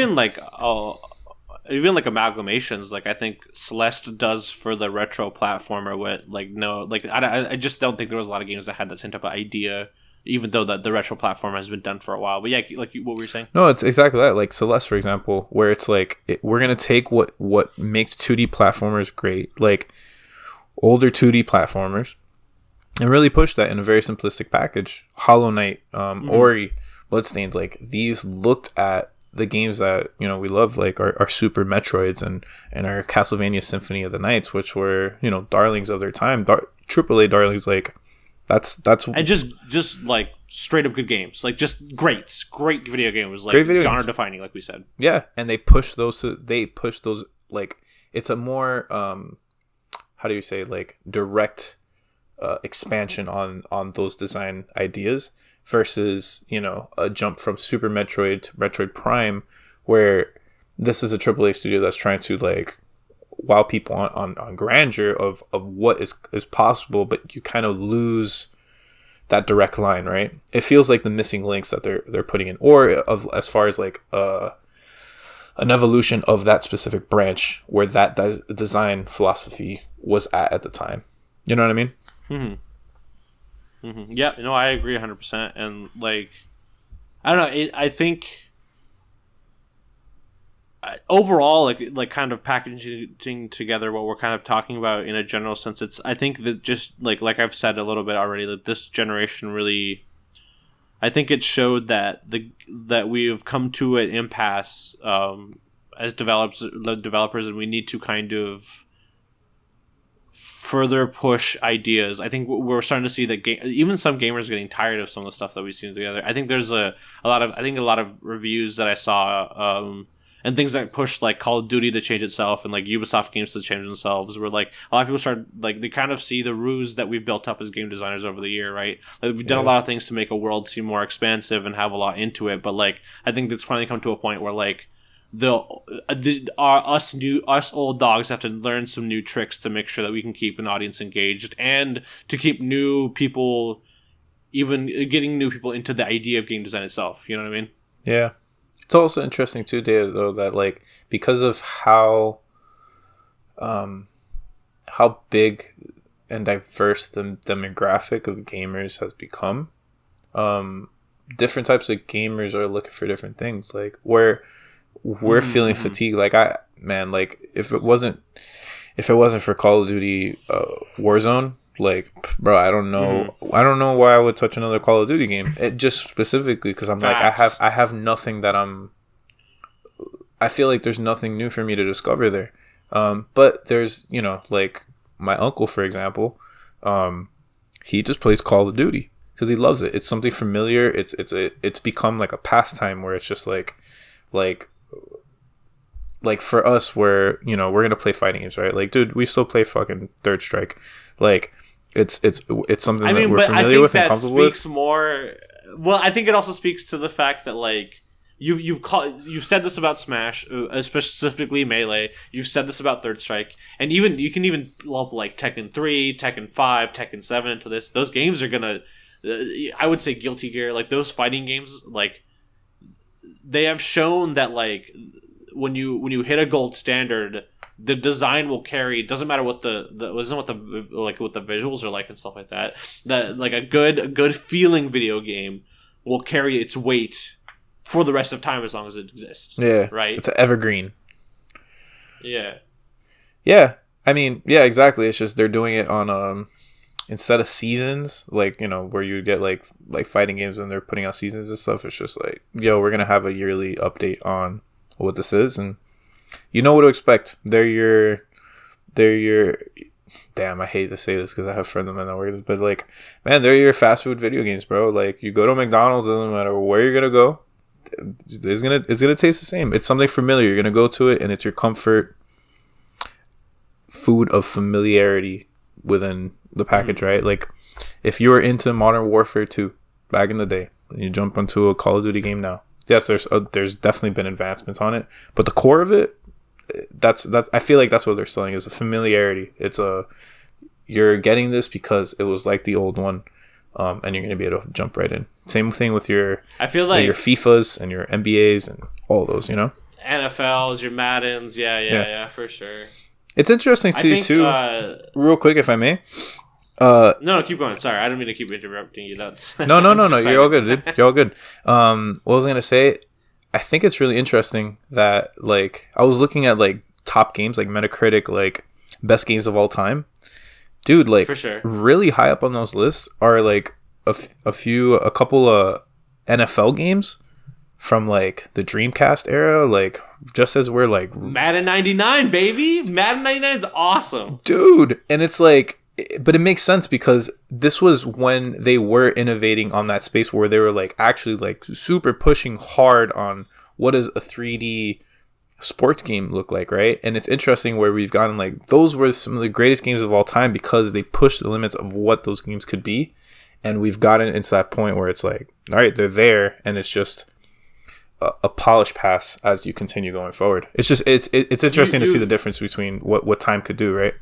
even like amalgamations. Like I think Celeste does for the retro platformer. With like no, like I just don't think there was a lot of games that had that same type of idea. Even though the retro platform has been done for a while, but yeah, like what were you saying? No, it's exactly that. Like Celeste, for example, where it's like we're gonna take what makes 2D platformers great, like older 2D platformers, and really push that in a very simplistic package. Hollow Knight, Ori, Bloodstained, like these looked at the games that we love, like our Super Metroids and our Castlevania Symphony of the Nights, which were darlings of their time, AAA darlings. Like that's and just like straight up good games, like just great video games, like genre defining, like we said. Yeah, and they push those. Like it's a more how do you say, like direct expansion on those design ideas versus a jump from Super Metroid to Metroid Prime, where this is a AAA studio that's trying to like wow people on grandeur of what is possible, but you kind of lose that direct line, right? It feels like the missing links that they're putting in, or of as far as like an evolution of that specific branch where that design philosophy was at the time. You know what I mean? Yeah, I agree 100%. And like, I don't know. I think overall, like kind of packaging together what we're kind of talking about in a general sense, I think that just like I've said a little bit already, that this generation really, I think it showed that we have come to an impasse as developers, and we need to kind of further push ideas. I think we're starting to see that even some gamers are getting tired of some of the stuff that we've seen together. I think there's a lot of reviews that I saw and things that push like Call of Duty to change itself and like Ubisoft games to change themselves, where like a lot of people start like they kind of see the ruse that we've built up as game designers over the year, right? Like we've done a lot of things to make a world seem more expansive and have a lot into it, but like I think it's finally come to a point where like us old dogs have to learn some new tricks to make sure that we can keep an audience engaged and to keep new people, even getting new people into the idea of game design itself. You know what I mean? Yeah. It's also interesting too, Dave, though, that like because of how big and diverse the demographic of gamers has become, different types of gamers are looking for different things. Like where we're feeling fatigue. Like if it wasn't for Call of Duty Warzone, like bro, I don't know why I would touch another Call of Duty game. It just specifically because I'm Facts. Like I have nothing that I feel like there's nothing new for me to discover there. But there's like my uncle, for example, he just plays Call of Duty because he loves it. It's something familiar. It's become like a pastime where it's just like for us where we're gonna play fighting games, right? Like dude, we still play fucking Third Strike. Like it's something that we're familiar with and comfortable with. Speaks more. Well, I think it also speaks to the fact that like you've said this about Smash, specifically Melee. You've said this about Third Strike, and even you can even lump like Tekken 3, Tekken 5, Tekken 7 into this. Those games are gonna, I would say, Guilty Gear, like those fighting games, like they have shown that like when you hit a gold standard, the design will carry. It doesn't matter what the visuals are like and stuff like that. That like a good feeling video game will carry its weight for the rest of time as long as it exists. Yeah, right. It's an evergreen. Yeah. Yeah, I mean, yeah, exactly. It's just they're doing it on instead of seasons, like, where you get like fighting games when they're putting out seasons and stuff, it's just like, yo, we're gonna have a yearly update on what this is, and you know what to expect. They're your damn, I hate to say this because I have friends of mine that work this, but like, man, they're your fast food video games, bro. Like, you go to McDonald's, doesn't matter where you're gonna go, it's gonna taste the same. It's something familiar. You're gonna go to it, and it's your comfort food of familiarity within the package, right? Like, if you were into Modern Warfare 2 back in the day, and you jump onto a Call of Duty game now, yes, there's definitely been advancements on it, but the core of it, that's I feel like that's what they're selling, is a familiarity. It's you're getting this because it was like the old one, and you're gonna be able to jump right in. Same thing with your, I feel like your FIFAs and your NBAs and all those, NFLs, your Maddens, yeah, for sure. It's interesting to see too. Real quick, if I may. No, keep going. Sorry, I don't mean to keep interrupting you. That's no. You're all good, dude. You're all good. What was I gonna say? I think it's really interesting that, like, I was looking at like top games, like Metacritic, like best games of all time. Dude, like, for sure, really high up on those lists are like a couple of NFL games from like the Dreamcast era, like, just as we're like Madden 99, baby. Madden 99 is awesome, dude. And it's like, but it makes sense because this was when they were innovating on that space where they were like actually like super pushing hard on what does a 3D sports game look like, right? And it's interesting where we've gotten like, those were some of the greatest games of all time because they pushed the limits of what those games could be, and we've gotten into that point where it's like, all right, they're there, and it's just a polish pass as you continue going forward. It's just it's interesting to see the difference between what time could do, right?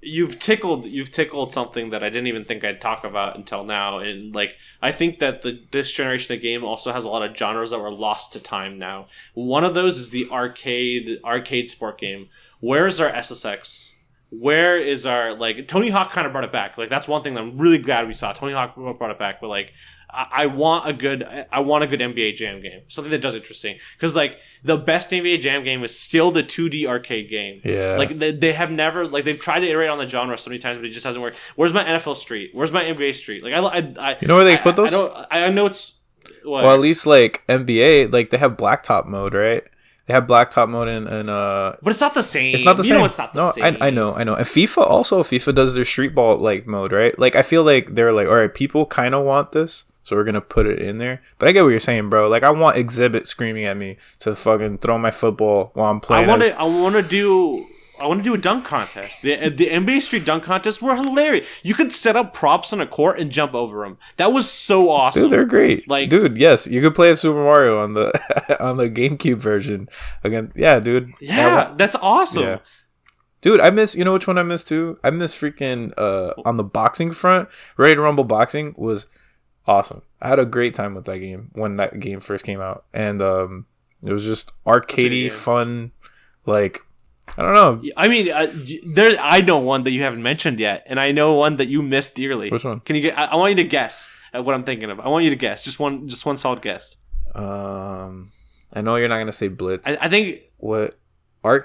You've tickled something that I didn't even think I'd talk about until now, and like, I think that this generation of game also has a lot of genres that were lost to time now. One of those is the arcade sport game. Where is our SSX? Where is our, like, Tony Hawk kind of brought it back. Like, that's one thing that I'm really glad we saw. Tony Hawk brought it back, but like, I want a good NBA Jam game, something that does interesting. Because like, the best NBA Jam game is still the 2D arcade game. Yeah, like they have never, like, they've tried to iterate on the genre so many times, but it just hasn't worked. Where's my NFL Street? Where's my NBA Street? Like, I you know where they put those? I know it's what? Well, at least like NBA, like they have blacktop mode, right? They have blacktop mode and but it's not the same. It's not the same. Know it's not the same. I know. And FIFA does their street ball like mode, right? Like, I feel like they're like, all right, people kind of want this, so we're gonna put it in there. But I get what you're saying, bro. Like, I want Exhibit screaming at me to fucking throw my football while I'm playing. I want to do a dunk contest. The NBA Street dunk contests were hilarious. You could set up props on a court and jump over them. That was so awesome. Dude, they're great. Like, dude, yes, you could play a Super Mario on the on the GameCube version again. Yeah, dude. Yeah, that's awesome. Yeah. Dude, I miss, you know which one I miss too? I miss freaking on the boxing front. Ready to Rumble Boxing was awesome. I had a great time with that game when that game first came out, and it was just arcadey fun. Like, I don't know. I mean, I know one that you haven't mentioned yet, and I know one that you missed dearly. Which one? Can you get? I want you to guess at what I'm thinking of. I want you to guess. Just one solid guess. I know you're not gonna say Blitz. I think what?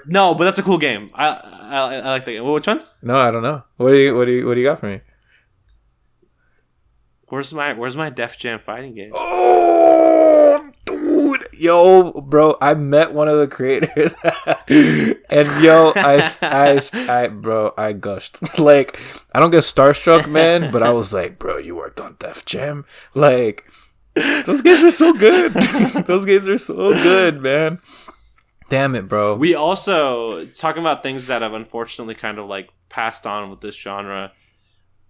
No, but that's a cool game. I like that game. Which one? No, I don't know. What do you got for me? Where's my Def Jam fighting game? Oh, dude, yo, bro, I met one of the creators, and yo, I gushed. Like, I don't get starstruck, man, but I was like, bro, you worked on Def Jam. Like, those games are so good. Those games are so good, man. Damn it, bro. We also, talking about things that have unfortunately kind of like passed on with this genre,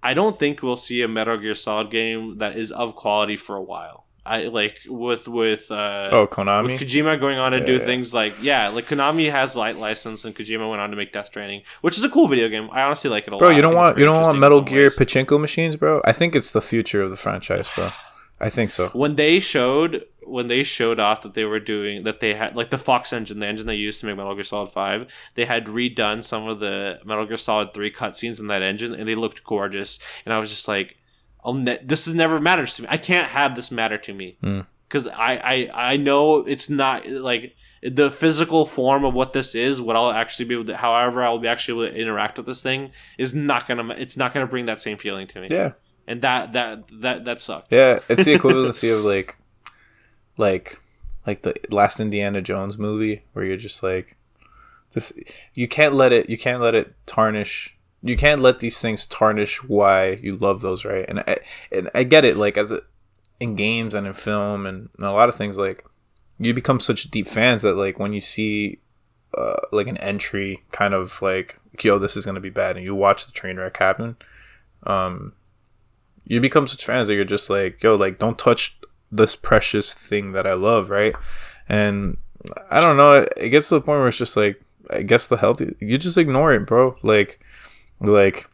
I don't think we'll see a Metal Gear Solid game that is of quality for a while. I like with Konami, with Kojima going on to do things like Konami has license, and Kojima went on to make Death Stranding, which is a cool video game. I honestly like it a lot. Bro, you don't want Metal Gear pachinko machines, bro? I think it's the future of the franchise, bro. I think so. When they showed off that they were doing that, they had like the Fox engine, the engine they used to make Metal Gear Solid 5, they had redone some of the Metal Gear Solid 3 cutscenes in that engine, and they looked gorgeous. And I was just like, this has never mattered to me. I can't have this matter to me because I know it's not like the physical form of what this is, what I'll actually be able to, however I will be actually able to interact with this thing, is not it's not gonna bring that same feeling to me. Yeah, and that sucks. yeah, it's the equivalency of like the last Indiana Jones movie, where you're just like, this, you can't let it tarnish. You can't let these things tarnish why you love those, right? And I get it, like, in games and in film and a lot of things, like, you become such deep fans that, like, when you see like an entry kind of like, yo, this is gonna be bad, and you watch the train wreck happen, you become such fans that you're just like, yo, like, don't touch this precious thing that I love, right? And I don't know, it gets to the point where it's just like, I guess you just ignore it, bro. Like,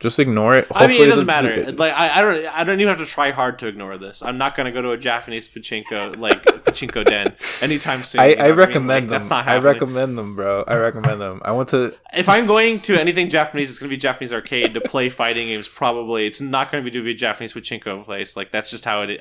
just ignore it. Hopefully, I mean, it doesn't matter. Like, I don't even have to try hard to ignore this. I'm not gonna go to a Japanese pachinko den anytime soon. I recommend them. That's not I happening. recommend them, bro. I recommend them. I want to. If I'm going to anything Japanese, it's gonna be Japanese arcade to play fighting games. Probably, it's not gonna be to be a Japanese pachinko place. Like, that's just how it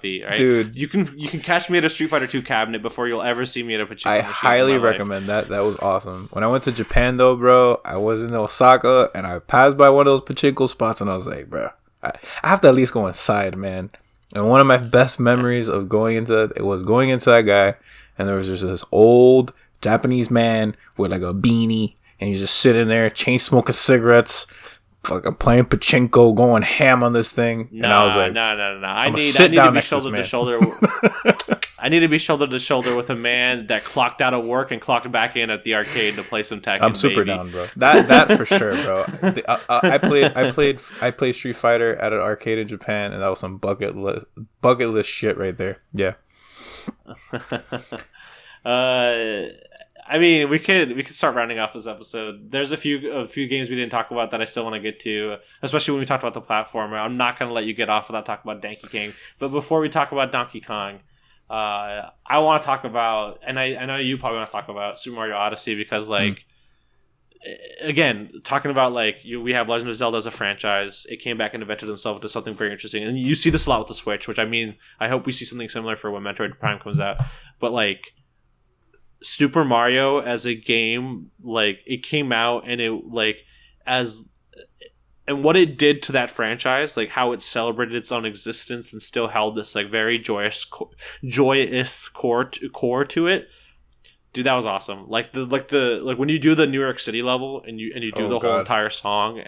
be, right? Dude, you can catch me at a Street Fighter 2 cabinet before you'll ever see me at a pachinko. I highly recommend that. That was awesome. When I went to Japan, though, bro, I was in Osaka and I passed by one of those pachinko spots, and I was like, bro, I have to at least go inside, man. And one of my best memories of going into that guy, and there was just this old Japanese man with like a beanie, and he's just sitting there, chain smoking cigarettes, fucking playing pachinko, going ham on this thing. And I was like, no. I need to be shoulder to shoulder. I need to be shoulder to shoulder with a man that clocked out of work and clocked back in at the arcade to play some Tekken. I'm super down, bro. That for sure, bro. I played Street Fighter at an arcade in Japan, and that was some bucket list shit right there. Yeah. I mean, we could start rounding off this episode. There's a few games we didn't talk about that I still want to get to, especially when we talked about the platformer. I'm not going to let you get off without talking about Donkey Kong. But before we talk about Donkey Kong, I want to talk about, and I know you probably want to talk about Super Mario Odyssey, because, like, again, talking about, like, we have Legend of Zelda as a franchise. It came back and invented themselves into something very interesting, and you see this a lot with the Switch, which, I mean, I hope we see something similar for when Metroid Prime comes out. But, like, Super Mario as a game, like, it came out and it, like, and what it did to that franchise, like how it celebrated its own existence and still held this, like, very joyous core to it. Dude, that was awesome. Like when you do the New York City level and you do the whole entire song.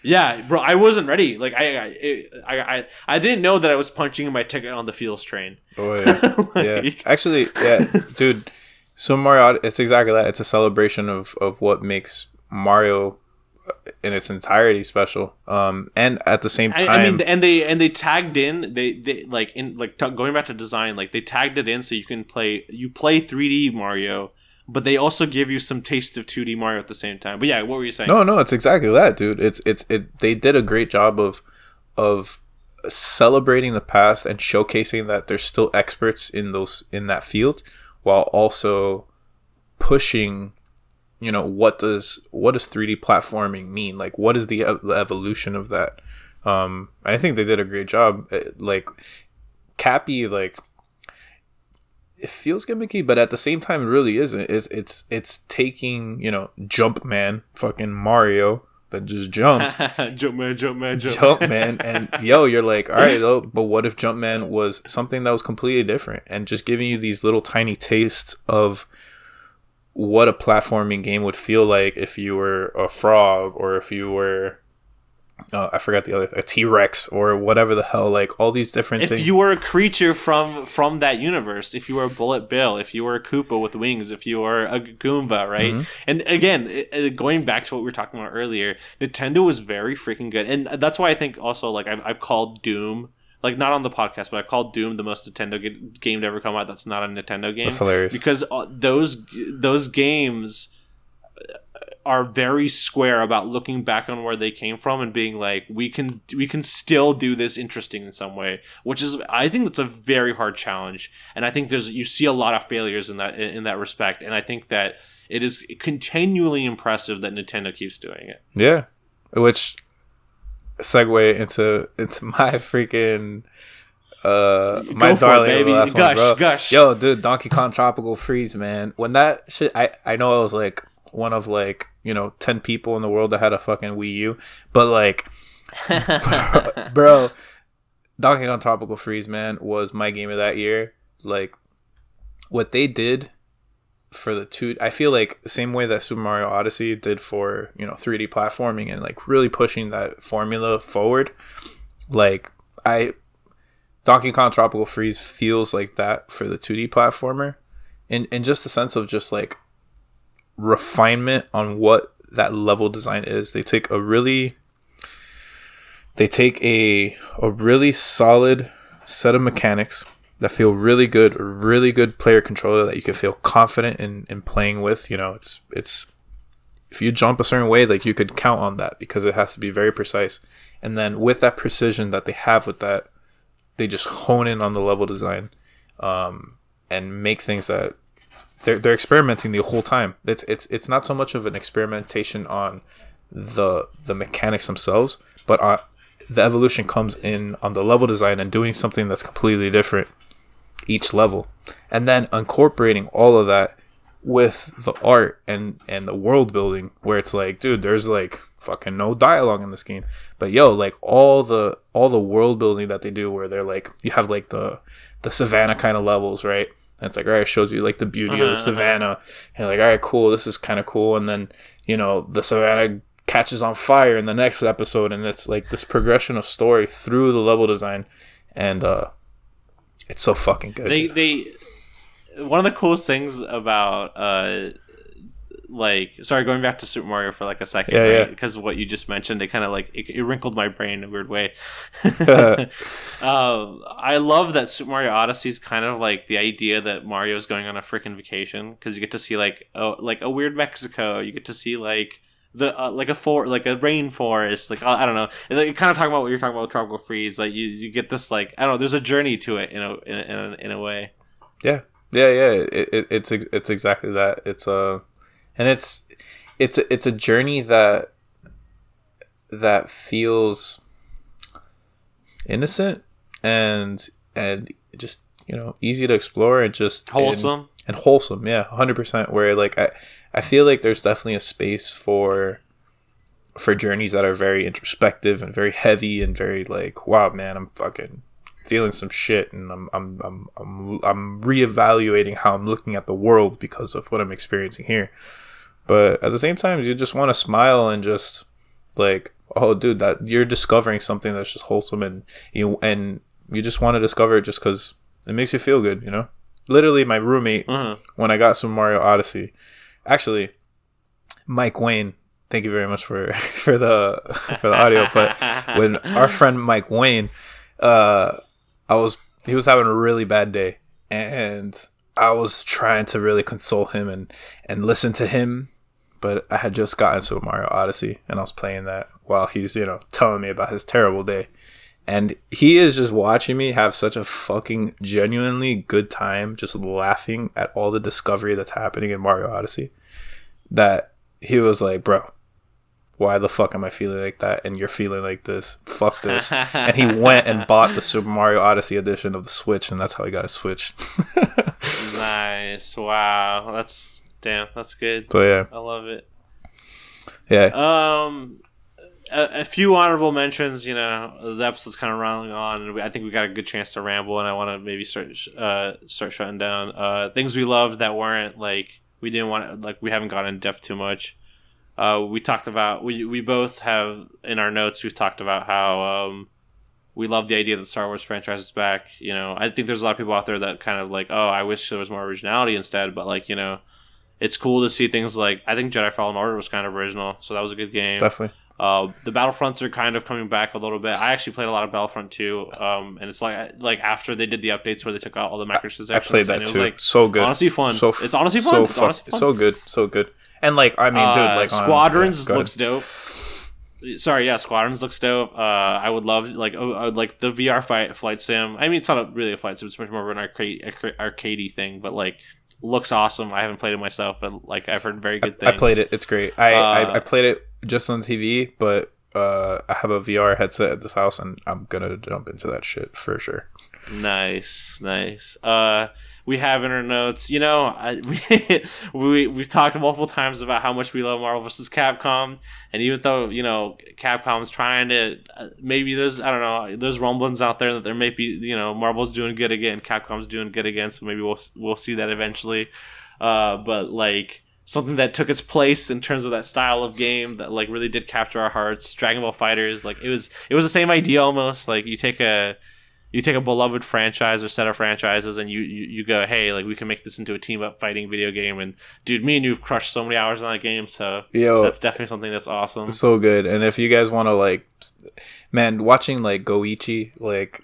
Yeah, bro, I wasn't ready. Like, I didn't know that I was punching in my ticket on the Feels train. Oh yeah, yeah. Actually, yeah, dude. So Mario, it's exactly that. It's a celebration of what makes Mario in its entirety special. And at the same time, I mean, and they tagged in, they like, in like going back to design, like, they tagged it in so you can play 3D Mario, but they also give you some taste of 2D Mario at the same time. But yeah, what were you saying? No, it's exactly that, dude. They did a great job of celebrating the past and showcasing that there's still experts in that field, while also pushing, you know, what does 3D platforming mean? Like, what is the evolution of that? I think they did a great job. Like, Cappy, like, it feels gimmicky, but at the same time, it really isn't. It's taking, you know, Jumpman, fucking Mario that just jumps, Jumpman, and yo, you're like, all right, though, but what if Jumpman was something that was completely different, and just giving you these little tiny tastes of what a platforming game would feel like if you were a frog, or if you were I forgot the other a T-Rex, or whatever the hell, like, all these different things. If you were a creature from that universe, if you were a Bullet Bill, if you were a Koopa with wings, if you were a Goomba, right? Mm-hmm. And again, going back to what we were talking about earlier, Nintendo was very freaking good, and that's why I think also, like, I've called Doom, like, not on the podcast, but I called Doom the most Nintendo game to ever come out that's not a Nintendo game. That's hilarious. Because those games are very square about looking back on where they came from and being like, we can still do this interesting in some way, which is, I think that's a very hard challenge. And I think you see a lot of failures in that respect. And I think that it is continually impressive that Nintendo keeps doing it. Yeah. Which segue into my freaking My Go for it, darling, baby. the last one, Gush, bro. gush. Yo, dude, Donkey Kong Tropical Freeze, man. When that shit, I know I was like one of like 10 people in the world that had a fucking Wii U, but like, bro, Donkey Kong Tropical Freeze, man, was my game of that year. Like, what they did for the two, I feel like the same way that Super Mario Odyssey did for 3D platforming and like really pushing that formula forward. Like, Donkey Kong Tropical Freeze feels like that for the 2D platformer, in just the sense of just like refinement on what that level design is. They take a really solid set of mechanics that feel really good, a really good player controller that you can feel confident in playing with. It's if you jump a certain way, like you could count on that because it has to be very precise. And then with that precision that they have with that, they just hone in on the level design, and make things that they're experimenting the whole time. It's not so much of an experimentation on the mechanics themselves, but the evolution comes in on the level design and doing something that's completely different each level, and then incorporating all of that with the art and the world building, where it's like, dude, there's like fucking no dialogue in this game, but like all the world building that they do, where they're like, you have like the savannah kind of levels, right? And it's like, all right, it shows you like the beauty of the savannah, and like, all right, cool, this is kind of cool. And then the savannah catches on fire in the next episode, and it's like this progression of story through the level design, and it's so fucking good. They one of the coolest things about going back to Super Mario for like a second, right? Because what you just mentioned, it kind of like it wrinkled my brain in a weird way. I love that Super Mario Odyssey is kind of like the idea that Mario is going on a freaking vacation, because you get to see like a weird Mexico, you get to see like the like a rainforest, like I don't know, and like, kind of talking about what you're talking about with Tropical Freeze, like you get this like, I don't know, there's a journey to it in a way. Yeah. It's exactly that. It's a journey that feels innocent and just easy to explore, and just wholesome. And wholesome, yeah, 100%. Where like I feel like there's definitely a space for journeys that are very introspective and very heavy and very like, wow, man, I'm fucking feeling some shit, and I'm reevaluating how I'm looking at the world because of what I'm experiencing here. But at the same time, you just want to smile and just like, oh, dude, that you're discovering something that's just wholesome, and you just want to discover it just because it makes you feel good, Literally, my roommate, when I got Super Mario Odyssey, actually, Mike Wayne, thank you very much for the audio. But when our friend Mike Wayne, he was having a really bad day, and I was trying to really console him and listen to him, but I had just gotten Super Mario Odyssey, and I was playing that while he's telling me about his terrible day. And he is just watching me have such a fucking genuinely good time, just laughing at all the discovery that's happening in Mario Odyssey, that he was like, bro, why the fuck am I feeling like that? And you're feeling like this. Fuck this. And he went and bought the Super Mario Odyssey edition of the Switch, and that's how he got a Switch. Nice. Wow. That's good. So yeah. I love it. Yeah. A few honorable mentions. The episode's kind of running on, and I think we got a good chance to ramble, and I want to maybe start shutting down things we loved that weren't like we didn't want, like we haven't gone in depth too much. We talked about we both have in our notes. We've talked about how we love the idea that the Star Wars franchise is back. I think there's a lot of people out there that kind of like, oh, I wish there was more originality instead. But like it's cool to see things like, I think Jedi Fallen Order was kind of original, so that was a good game. Definitely. The Battlefronts are kind of coming back a little bit. I actually played a lot of Battlefront 2, and it's like after they did the updates where they took out all the microtransactions. I played that and it too. Was like, so good. Honestly fun. It's honestly fun. So good. So good. And like, I mean, dude, like Squadrons looks dope. Sorry, yeah, Squadrons looks dope. I would love like the VR flight sim. I mean, it's not really a flight sim; it's much more of an arcadey thing. But like, looks awesome. I haven't played it myself, but like I've heard very good things. I played it. It's great. I played it just on TV, but I have a VR headset at this house, and I'm gonna jump into that shit for sure. Nice. We have in our notes, we've talked multiple times about how much we love Marvel vs. Capcom, and even though Capcom's trying to, maybe there's there's rumblings out there that there may be Marvel's doing good again, Capcom's doing good again, so maybe we'll see that eventually. But like something that took its place in terms of that style of game that like really did capture our hearts, Dragon Ball FighterZ, like it was the same idea almost. Like you take a beloved franchise or set of franchises and you go, hey, like we can make this into a team up fighting video game, and dude, me and you've crushed so many hours on that game, so that's definitely something that's awesome. So good. And if you guys want to like, man, watching like Goichi like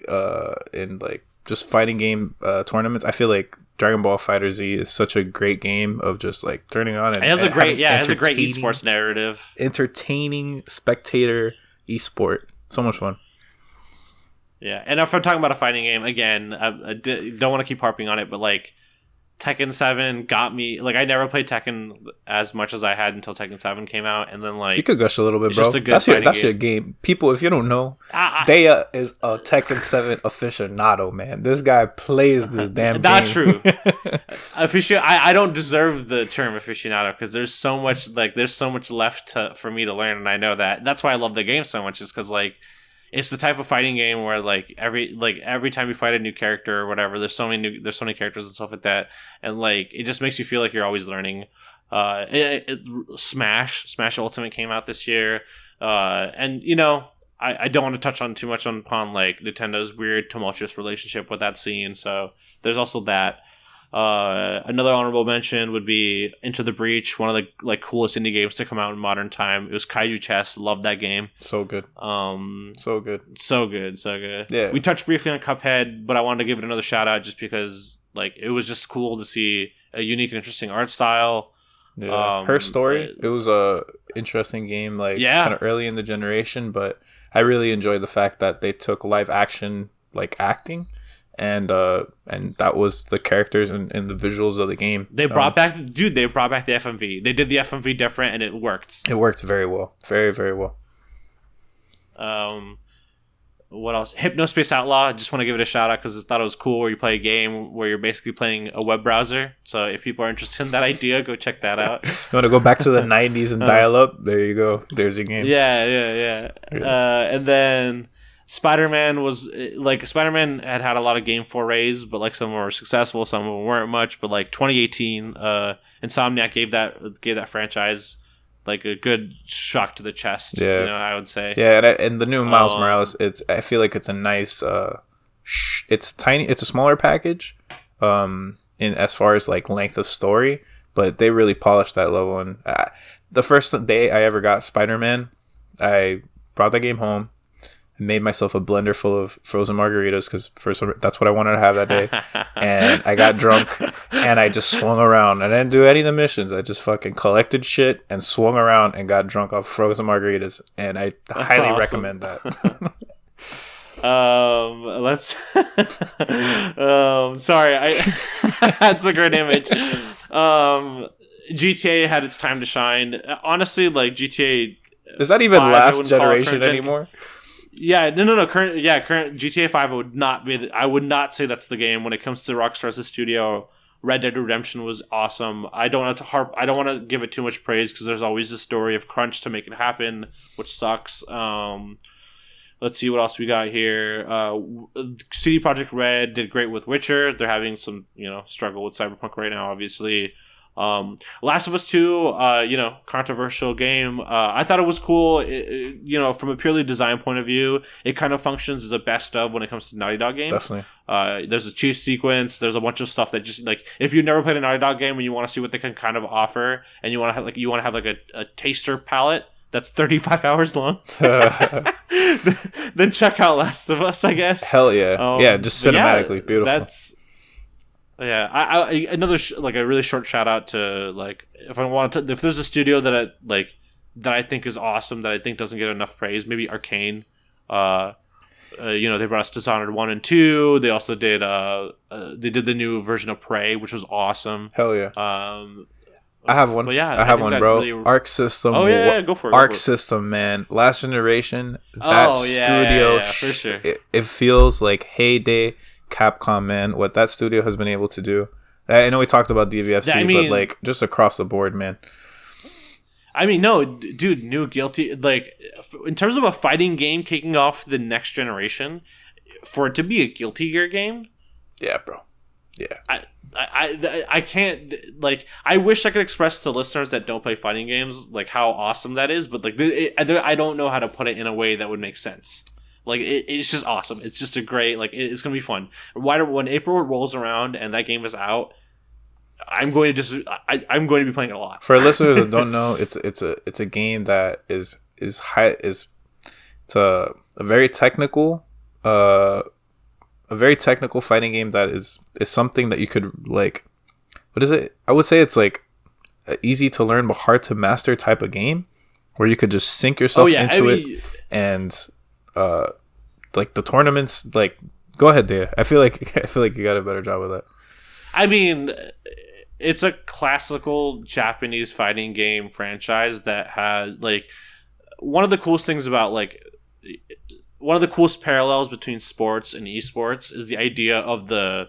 in like just fighting game tournaments, I feel like Dragon Ball FighterZ is such a great game of just like turning on and it has a great esports narrative, entertaining spectator esport, so much fun. Yeah, and if I'm talking about a fighting game, again, I don't want to keep harping on it, but like Tekken 7 got me. Like I never played Tekken as much as I had until Tekken 7 came out, and then like you could gush a little bit, bro. That's your game. People, if you don't know, Daya is a Tekken 7 aficionado, man. This guy plays this damn game. Not true. I don't deserve the term aficionado because there's so much left for me to learn, and I know that. That's why I love the game so much, is because like. It's the type of fighting game where like every time you fight a new character or whatever, there's so many characters and stuff like that, and like it just makes you feel like you're always learning. Smash Ultimate came out this year, and I don't want to touch on too much upon like Nintendo's weird tumultuous relationship with that scene. So there's also that. Another honorable mention would be Into the Breach, one of the like coolest indie games to come out in modern time. It was Kaiju Chess. Loved that game. So good. So good. Yeah. We touched briefly on Cuphead, but I wanted to give it another shout out just because like it was just cool to see a unique and interesting art style. Yeah. Her story. It was a interesting game, like kind of early in the generation, but I really enjoyed the fact that they took live action like acting. And that was the characters and the visuals of the game. They brought back the FMV. They did the FMV different, and it worked. It worked very well. Very, very well. What else? Hypnospace Outlaw. I just want to give it a shout out because I thought it was cool where you play a game where you're basically playing a web browser. So if people are interested in that idea, go check that out. You want to go back to the 90s and dial up? There you go. There's your game. Yeah. And then... Spider-Man had a lot of game forays, but like some were successful, some of them weren't much. But like 2018, Insomniac gave that franchise like a good shock to the chest. Yeah, I would say. Yeah, and the new Miles Morales, I feel like it's a nice, it's a smaller package, in as far as like length of story, but they really polished that level. And the first day I ever got Spider-Man, I brought that game home. I made myself a blender full of frozen margaritas because that's what I wanted to have that day. And I got drunk and I just swung around. I didn't do any of the missions. I just fucking collected shit and swung around and got drunk off frozen margaritas. And I highly recommend that. Sorry, that's a great image. GTA had its time to shine. Honestly, like GTA. Is that even last generation anymore? Yeah, no. Current GTA 5 I would not say that's the game when it comes to Rockstar's studio. Red Dead Redemption was awesome. I don't want to give it too much praise because there's always a story of crunch to make it happen, which sucks. Let's see what else we got here. CD Projekt Red did great with Witcher. They're having some, struggle with Cyberpunk right now, obviously. Last of Us 2, controversial game. I thought it was cool. From a purely design point of view, it kind of functions as a best of when it comes to Naughty Dog games. Definitely. There's a chase sequence. There's a bunch of stuff that just like if you've never played a Naughty Dog game and you want to see what they can kind of offer, and you want to have a taster palette that's 35 hours long, then check out Last of Us, I guess. Hell yeah. Just cinematically beautiful. Yeah, I another a really short shout out to if there's a studio that I think is awesome that I think doesn't get enough praise, maybe Arcane. They brought us Dishonored 1 and 2. They also did they did the new version of Prey, which was awesome. Hell yeah. I have one. I have one, bro. Really... Arc System. Oh yeah, go for it. Arc System, man. Last generation. That studio. For sure. It feels like heyday. Capcom, man, what that studio has been able to do. I know we talked about DVFC, but like just across the board, man. I mean, no, dude, new Guilty, like, in terms of a fighting game kicking off the next generation, for it to be a Guilty Gear game, yeah, bro, yeah. I can't, like, I wish I could express to listeners that don't play fighting games like how awesome that is, but like I don't know how to put it in a way that would make sense. Like it's just awesome. It's just a great, like, it's gonna be fun. When April rolls around and that game is out, I'm going to be playing it a lot. For listeners that don't know, it's a game that is a very technical fighting game that is something that you could, like, what is it? I would say it's like easy to learn but hard to master type of game where you could just sink yourself into it, and like the tournaments, like, go ahead, Daya. I feel like you got a better job with that. I mean, it's a classical Japanese fighting game franchise that had, like, one of the coolest things about, like, one of the coolest parallels between sports and esports is the idea of the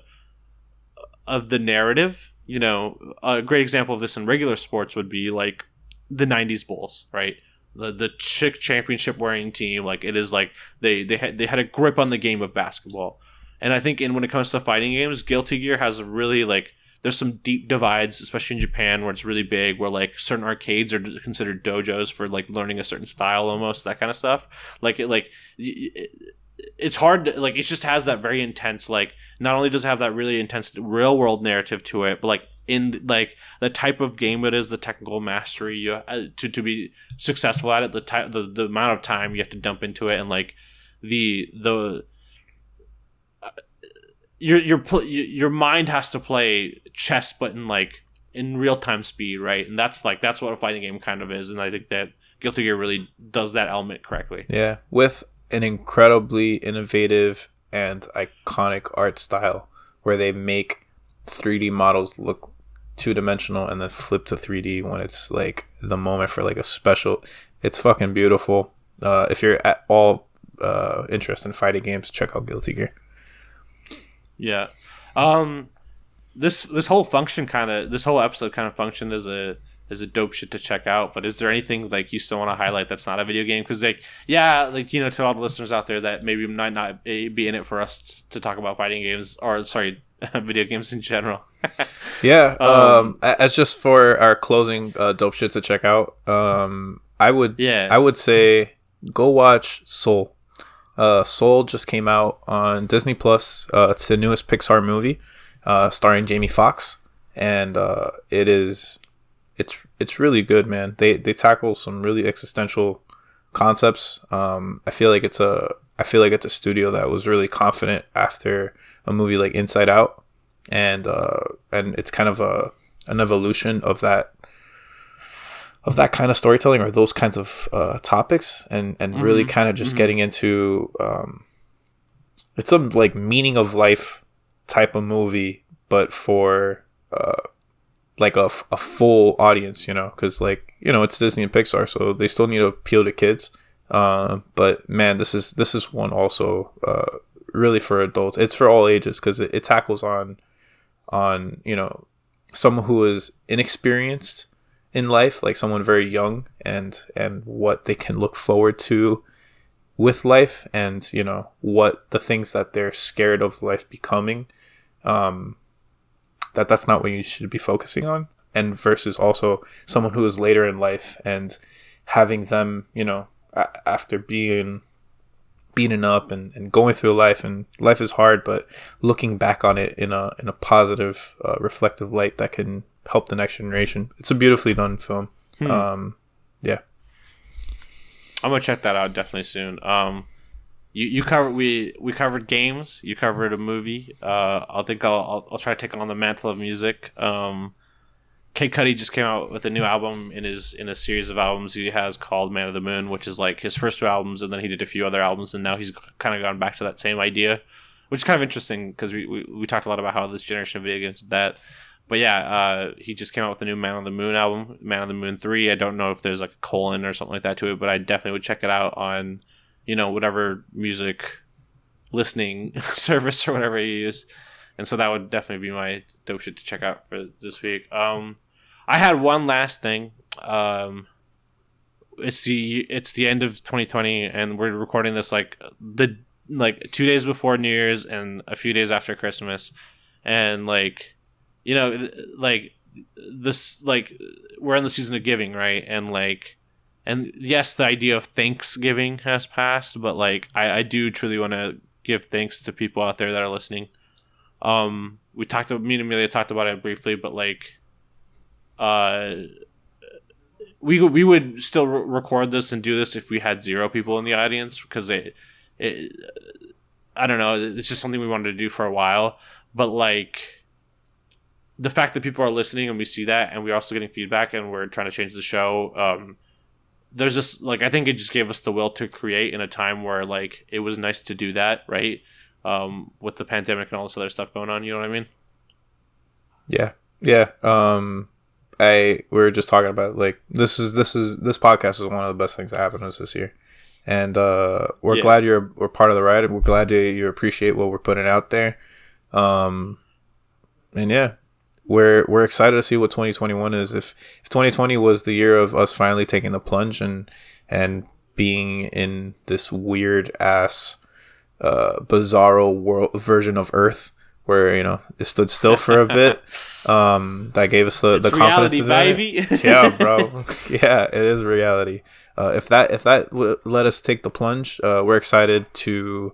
narrative. You know, a great example of this in regular sports would be like the '90s Bulls, right? The chick championship wearing team, like, it is like they had a grip on the game of basketball. And I think when it comes to fighting games, Guilty Gear has a really, like, there's some deep divides, especially in Japan, where it's really big, where, like, certain arcades are considered dojos for, like, learning a certain style, almost, that kind of stuff. It's hard to, like, it just has that very intense, like, not only does it have that really intense real world narrative to it, but, like, in, like, the type of game it is, the technical mastery you to be successful at it, the amount of time you have to dump into it, and, like, your mind has to play chess, but in real time speed, right? And that's what a fighting game kind of is. And I think that Guilty Gear really does that element correctly. Yeah, with an incredibly innovative and iconic art style where they make 3D models look two-dimensional and then flip to 3D when it's like the moment for like a special. It's fucking beautiful. If you're at all interested in fighting games, check out Guilty Gear. Yeah. This whole episode kind of functioned as a dope shit to check out. But is there anything, like, you still want to highlight that's not a video game? Because, like, yeah, like, you know, to all the listeners out there that maybe might not be in it for us to talk about fighting games, or sorry, video games in general. Yeah. As just for our closing dope shit to check out, I would say go watch Soul. Soul just came out on Disney Plus. It's the newest Pixar movie, starring Jamie Foxx, and it's really good, man. They tackle some really existential concepts. I feel like it's a studio that was really confident after a movie like Inside Out, and it's kind of an evolution of that kind of storytelling, or those kinds of topics, and really kind of just getting into it's some like meaning of life type of movie, but for like a full audience, you know, because, like, you know, it's Disney and Pixar, so they still need to appeal to kids. But man, this is one also really for adults. It's for all ages because it tackles on you know, someone who is inexperienced in life, like someone very young, and what they can look forward to with life, and, you know, what the things that they're scared of life becoming, that's not what you should be focusing on, and versus also someone who is later in life and having them, you know, after being beaten up and going through life, and life is hard, but looking back on it in a positive, reflective light that can help the next generation. It's a beautifully done film. Yeah, I'm gonna check that out definitely soon. You covered we covered games. You covered a movie. I'll try to take on the mantle of music. Kid Cudi just came out with a new album in a series of albums he has called Man of the Moon, which is like his first two albums, and then he did a few other albums, and now he's kind of gone back to that same idea, which is kind of interesting because we talked a lot about how this generation of video games did that. But yeah, he just came out with a new Man on the Moon album, Man on the Moon 3. I don't know if there's like a colon or something like that to it, but I definitely would check it out on, you know, whatever music listening service or whatever you use. And so that would definitely be my dope shit to check out for this week. I had one last thing. It's the end of 2020, and we're recording this like 2 days before New Year's and a few days after Christmas, and like, you know, like this, like we're in the season of giving, right? And like, and yes, the idea of Thanksgiving has passed, but like I do truly want to give thanks to people out there that are listening. Me and Amelia talked about it briefly, but like, we would still record this and do this if we had 0 people in the audience, because I don't know, it's just something we wanted to do for a while. But like, the fact that people are listening and we see that, and we're also getting feedback, and we're trying to change the show, there's just like, I think it just gave us the will to create in a time where like it was nice to do that, right? With the pandemic and all this other stuff going on, you know what I mean? Yeah. We were just talking about like this podcast is one of the best things that happened to us this year, and we're glad we're part of the ride, and we're glad you appreciate what we're putting out there, and yeah, we're excited to see what 2021 is. If 2020 was the year of us finally taking the plunge and being in this weird ass bizarro world version of Earth, where, you know, it stood still for a bit, that gave us the confidence reality, baby. Yeah, bro. Yeah, it is reality. If that let us take the plunge, we're excited to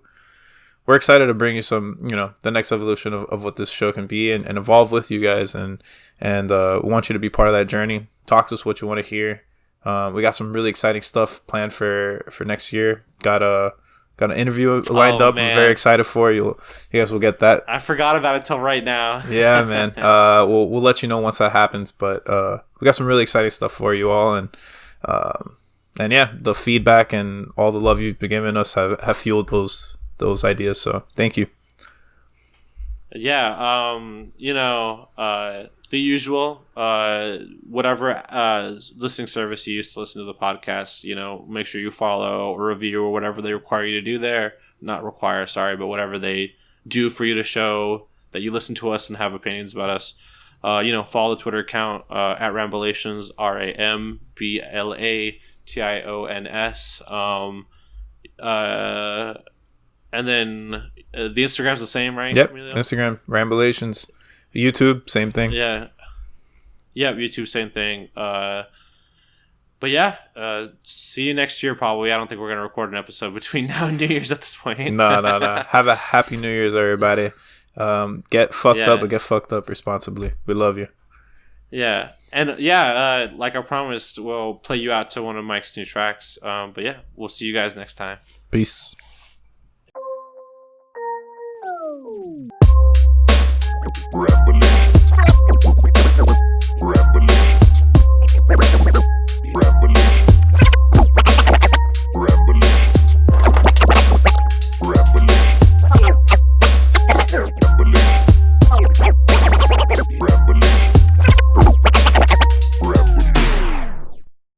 bring you some, you know, the next evolution of what this show can be, and evolve with you guys, and want you to be part of that journey. Talk to us what you want to hear. We got some really exciting stuff planned for next year. Got an interview lined up. Man. I'm very excited for you. You guys will get that. I forgot about it till right now. Yeah, man. We'll let you know once that happens. But we got some really exciting stuff for you all, and yeah, the feedback and all the love you've been giving us have fueled those ideas. So thank you. Yeah. You know, the usual, whatever listening service you use to listen to the podcast, you know, make sure you follow or review or whatever they require you to do there. Not require, sorry, but whatever they do for you to show that you listen to us and have opinions about us. You know, follow the Twitter account at Ramblations, RAMBLATIONS. And then the Instagram's the same, right? Yep, Instagram, Ramblations. YouTube, same thing. Yeah. YouTube, same thing. But yeah, see you next year probably. I don't think we're going to record an episode between now and New Year's at this point. No. Have a happy New Year's, everybody. Get fucked up, but get fucked up responsibly. We love you. Yeah. And yeah, like I promised, we'll play you out to one of Mike's new tracks. But yeah, we'll see you guys next time. Peace. Ramblations.